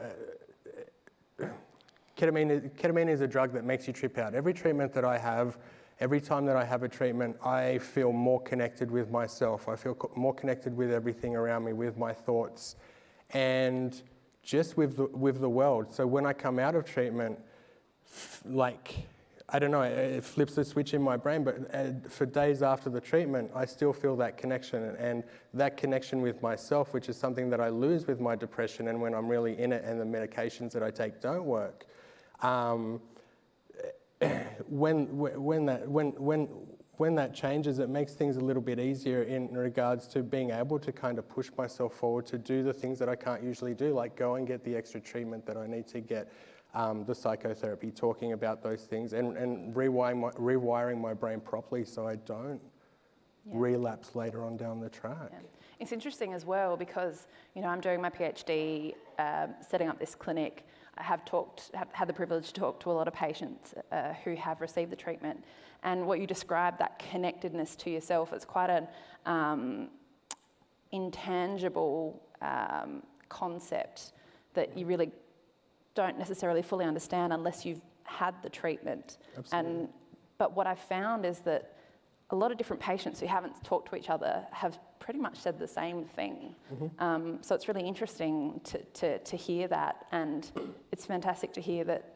ketamine is a drug that makes you trip out. Every treatment that I have, every time that I have a treatment, I feel more connected with myself. I feel more connected with everything around me, with my thoughts, and just with the world. So when I come out of treatment, I don't know, it flips the switch in my brain, but for days after the treatment, I still feel that connection, and that connection with myself, which is something that I lose with my depression and when I'm really in it and the medications that I take don't work. When that changes, it makes things a little bit easier in regards to being able to kind of push myself forward to do the things that I can't usually do, like go and get the extra treatment that I need to get, the psychotherapy, talking about those things and rewiring my brain properly so I don't relapse later on down the track. Yeah. It's interesting as well because, I'm doing my PhD, setting up this clinic. I have had the privilege to talk to a lot of patients who have received the treatment. And what you described, that connectedness to yourself, it's quite an intangible concept that you really don't necessarily fully understand unless you've had the treatment. Absolutely. But what I've found is that a lot of different patients who haven't talked to each other have pretty much said the same thing. So it's really interesting to hear that, and it's fantastic to hear that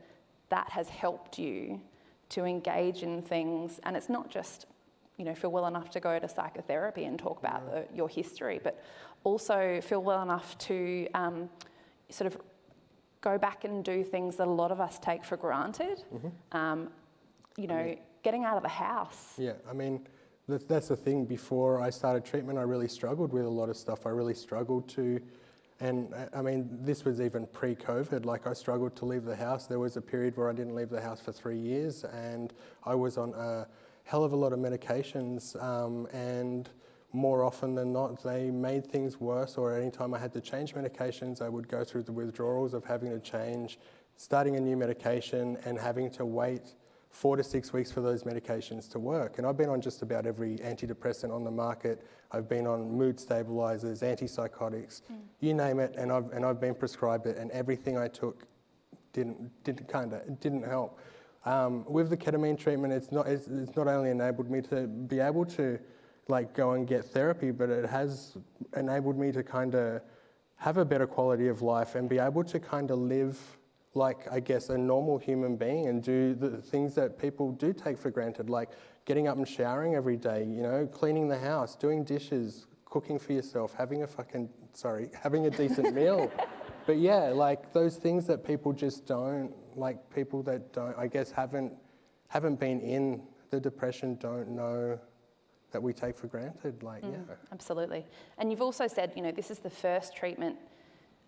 that has helped you to engage in things. And it's not just, feel well enough to go to psychotherapy and talk about your history, but also feel well enough to sort of go back and do things that a lot of us take for granted. Getting out of the house. Yeah, I mean, that's the thing. Before I started treatment, I really struggled with a lot of stuff. I really struggled to, and I mean, this was even pre-COVID, I struggled to leave the house. There was a period where I didn't leave the house for 3 years, and I was on a hell of a lot of medications, and more often than not, they made things worse, or anytime I had to change medications, I would go through the withdrawals of having to change, starting a new medication, and having to wait 4 to 6 weeks for those medications to work. And I've been on just about every antidepressant on the market. I've been on mood stabilizers, antipsychotics, you name it, and I've been prescribed it, and everything I took didn't help. With the ketamine treatment, it's not only enabled me to be able to go and get therapy, but it has enabled me to kind of have a better quality of life and be able to kind of live like, I guess, a normal human being and do the things that people do take for granted, like getting up and showering every day, you know, cleaning the house, doing dishes, cooking for yourself, having a decent meal. But yeah, like those things that people just don't, like people that don't, I guess, haven't been in the depression don't know that we take for granted, like, yeah. Absolutely. And you've also said, you know, this is the first treatment,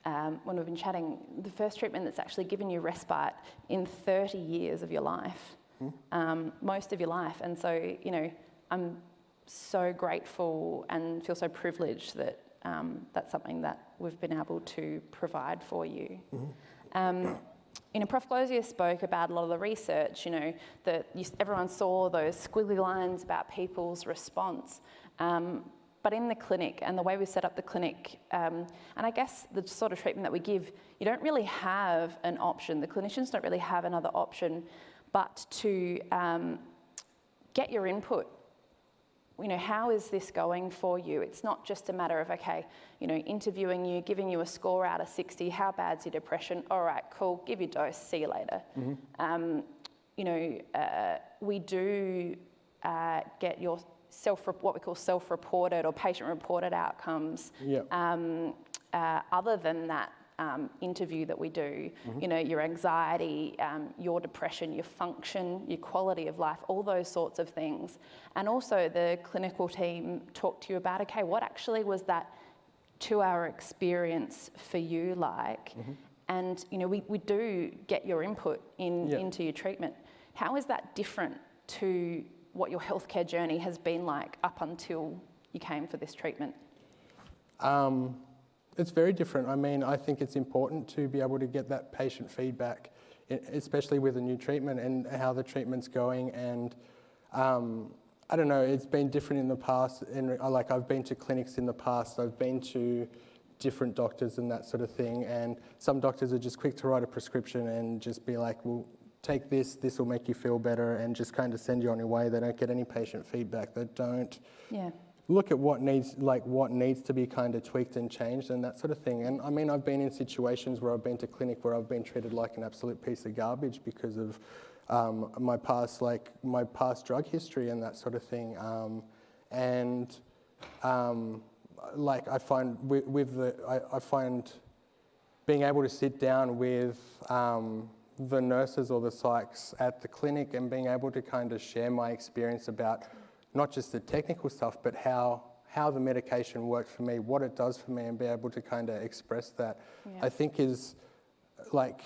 when we've been chatting, the first treatment that's actually given you respite in 30 years of your life, most of your life. And so, you know, I'm so grateful and feel so privileged that that's something that we've been able to provide for you. You know, Prof. Glozier spoke about a lot of the research, you know, that everyone saw those squiggly lines about people's response. But in the clinic and the way we set up the clinic, and I guess the sort of treatment that we give, you don't really have an option. The clinicians don't really have another option but to get your input. You know, how is this going for you? It's not just a matter of, okay, you know, interviewing you, giving you a score out of 60, how bad's your depression? All right, cool, give your dose, see you later. You know, we do get your what we call self-reported or patient-reported outcomes. Other than that interview that we do, you know, your anxiety, your depression, your function, your quality of life, all those sorts of things. And also the clinical team talk to you about, okay, what actually was that 2-hour experience for you like? And, you know, we do get your input into your treatment. How is that different to what your healthcare journey has been like up until you came for this treatment? It's very different. I mean, I think it's important to be able to get that patient feedback, especially with a new treatment and how the treatment's going. And I don't know, it's been different in the past. Like, I've been to clinics in the past, I've been to different doctors and that sort of thing. And some doctors are just quick to write a prescription and just be like, well, take this, this will make you feel better, and just kind of send you on your way. They don't get any patient feedback. They don't look at what needs to be kind of tweaked and changed and that sort of thing. And I mean, I've been in situations where I've been to clinic where I've been treated like an absolute piece of garbage because of my past drug history and that sort of thing. Like, I find I find being able to sit down with the nurses or the psychs at the clinic and being able to kind of share my experience about not just the technical stuff, but how the medication works for me, what it does for me, and be able to kind of express that, I think is like,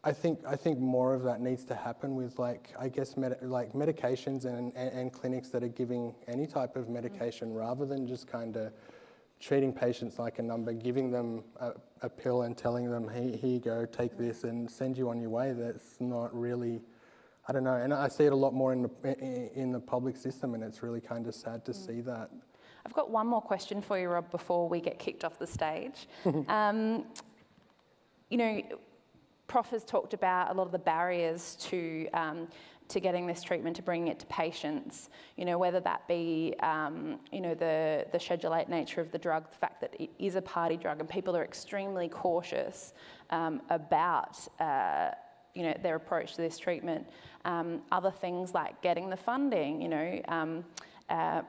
I think more of that needs to happen with, like, I guess, medications and clinics that are giving any type of medication rather than just kind of treating patients like a number, giving them a pill and telling them, hey, here you go, take this and send you on your way. That's not really, I don't know. And I see it a lot more in the public system, and it's really kind of sad to see that. I've got one more question for you, Rob, before we get kicked off the stage. You know, Prof has talked about a lot of the barriers to getting this treatment, to bringing it to patients, you know, whether that be, you know, the Schedule 8 nature of the drug, the fact that it is a party drug and people are extremely cautious about, you know, their approach to this treatment. Other things like getting the funding, you know,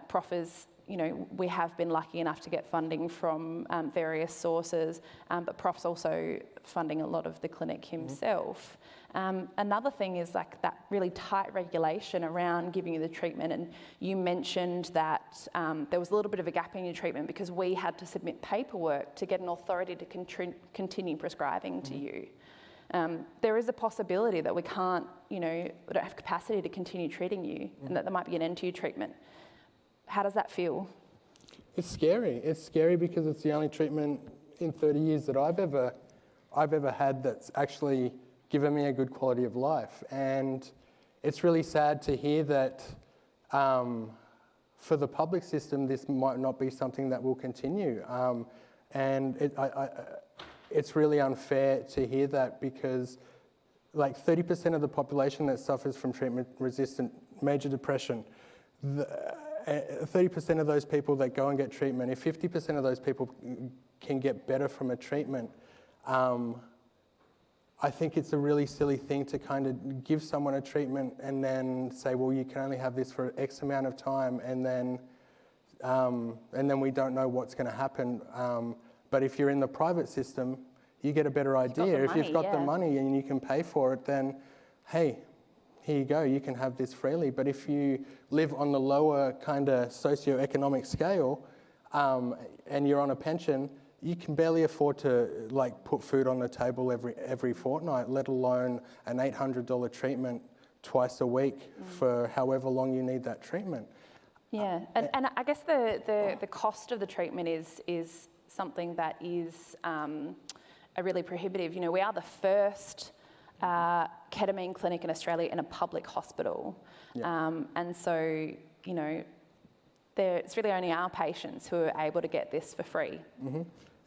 Prof is, you know, we have been lucky enough to get funding from various sources, but Prof's also funding a lot of the clinic himself. Another thing is like that really tight regulation around giving you the treatment, and you mentioned that there was a little bit of a gap in your treatment because we had to submit paperwork to get an authority to continue prescribing to you. There is a possibility that we can't, you know, we don't have capacity to continue treating you, and that there might be an end to your treatment. How does that feel? It's scary. It's scary because it's the only treatment in 30 years that I've ever had that's actually given me a good quality of life. And it's really sad to hear that for the public system, this might not be something that will continue. And it's really unfair to hear that because like 30% of the population that suffers from treatment-resistant major depression, 30% of those people that go and get treatment, if 50% of those people can get better from a treatment, I think it's a really silly thing to kind of give someone a treatment and then say, well, you can only have this for X amount of time, and then we don't know what's going to happen. But if you're in the private system, you get a better idea. If you've got the money and you can pay for it, then, hey, here you go, you can have this freely. But if you live on the lower kind of socioeconomic scale and you're on a pension, you can barely afford to put food on the table every fortnight, let alone an $800 treatment twice a week for however long you need that treatment. Yeah, and I guess the cost of the treatment is something that is a really prohibitive. You know, we are the first ketamine clinic in Australia in a public hospital, and so, you know, it's really only our patients who are able to get this for free.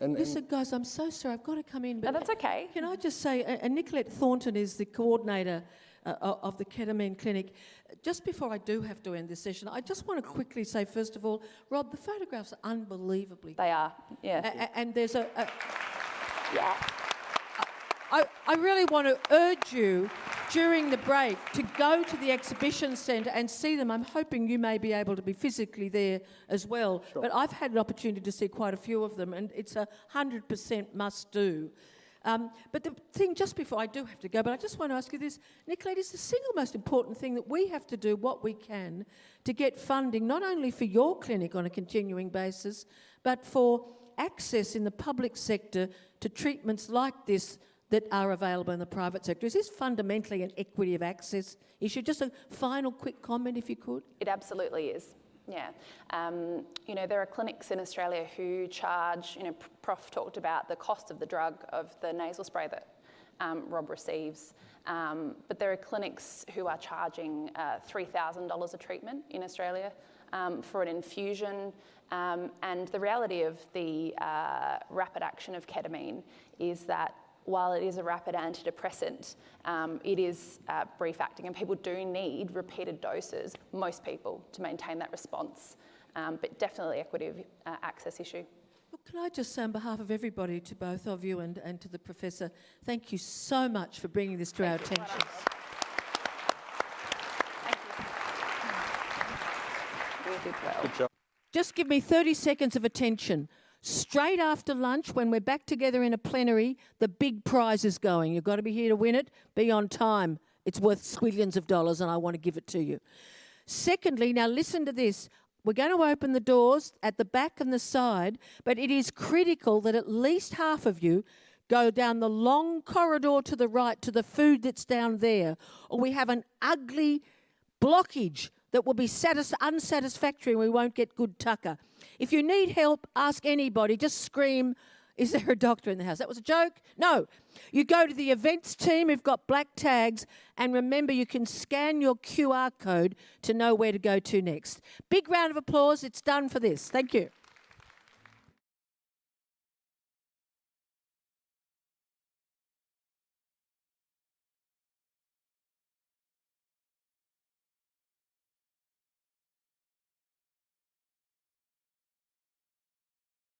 Listen, guys, I'm so sorry. I've got to come in. But no, that's okay. Can I just say, Nicolette Thornton is the coordinator of the ketamine clinic. Just before I do have to end this session, I just want to quickly say, first of all, Rob, the photographs are unbelievably. They are, yeah. And there's a yeah. I really want to urge you during the break to go to the exhibition centre and see them. I'm hoping you may be able to be physically there as well. Sure. But I've had an opportunity to see quite a few of them, and it's 100% must do. But the thing, just before I do have to go, but I just want to ask you this, Nicolette, is the single most important thing that we have to do what we can to get funding, not only for your clinic on a continuing basis, but for access in the public sector to treatments like this that are available in the private sector. Is this fundamentally an equity of access issue? Just a final quick comment, if you could. It absolutely is. Yeah. You know, there are clinics in Australia who charge, you know, Prof talked about the cost of the drug, of the nasal spray that Rob receives. But there are clinics who are charging $3,000 a treatment in Australia for an infusion. And the reality of the rapid action of ketamine is that while it is a rapid antidepressant, it is brief acting, and people do need repeated doses, most people, to maintain that response. But definitely equity of access issue. Look, can I just say on behalf of everybody, to both of you and to the Professor, thank you so much for bringing this to our attention. Thank you. We did well. Good job. Just give me 30 seconds of attention. Straight after lunch, when we're back together in a plenary, the big prize is going. You've got to be here to win it. Be on time. It's worth squillions of dollars, and I want to give it to you. Secondly, now listen to this. We're going to open the doors at the back and the side, but it is critical that at least half of you go down the long corridor to the right to the food that's down there, or we have an ugly blockage that will be unsatisfactory and we won't get good tucker. If you need help, ask anybody. Just scream, is there a doctor in the house? That was a joke? No. You go to the events team who've got black tags, and remember you can scan your QR code to know where to go to next. Big round of applause. It's done for this. Thank you.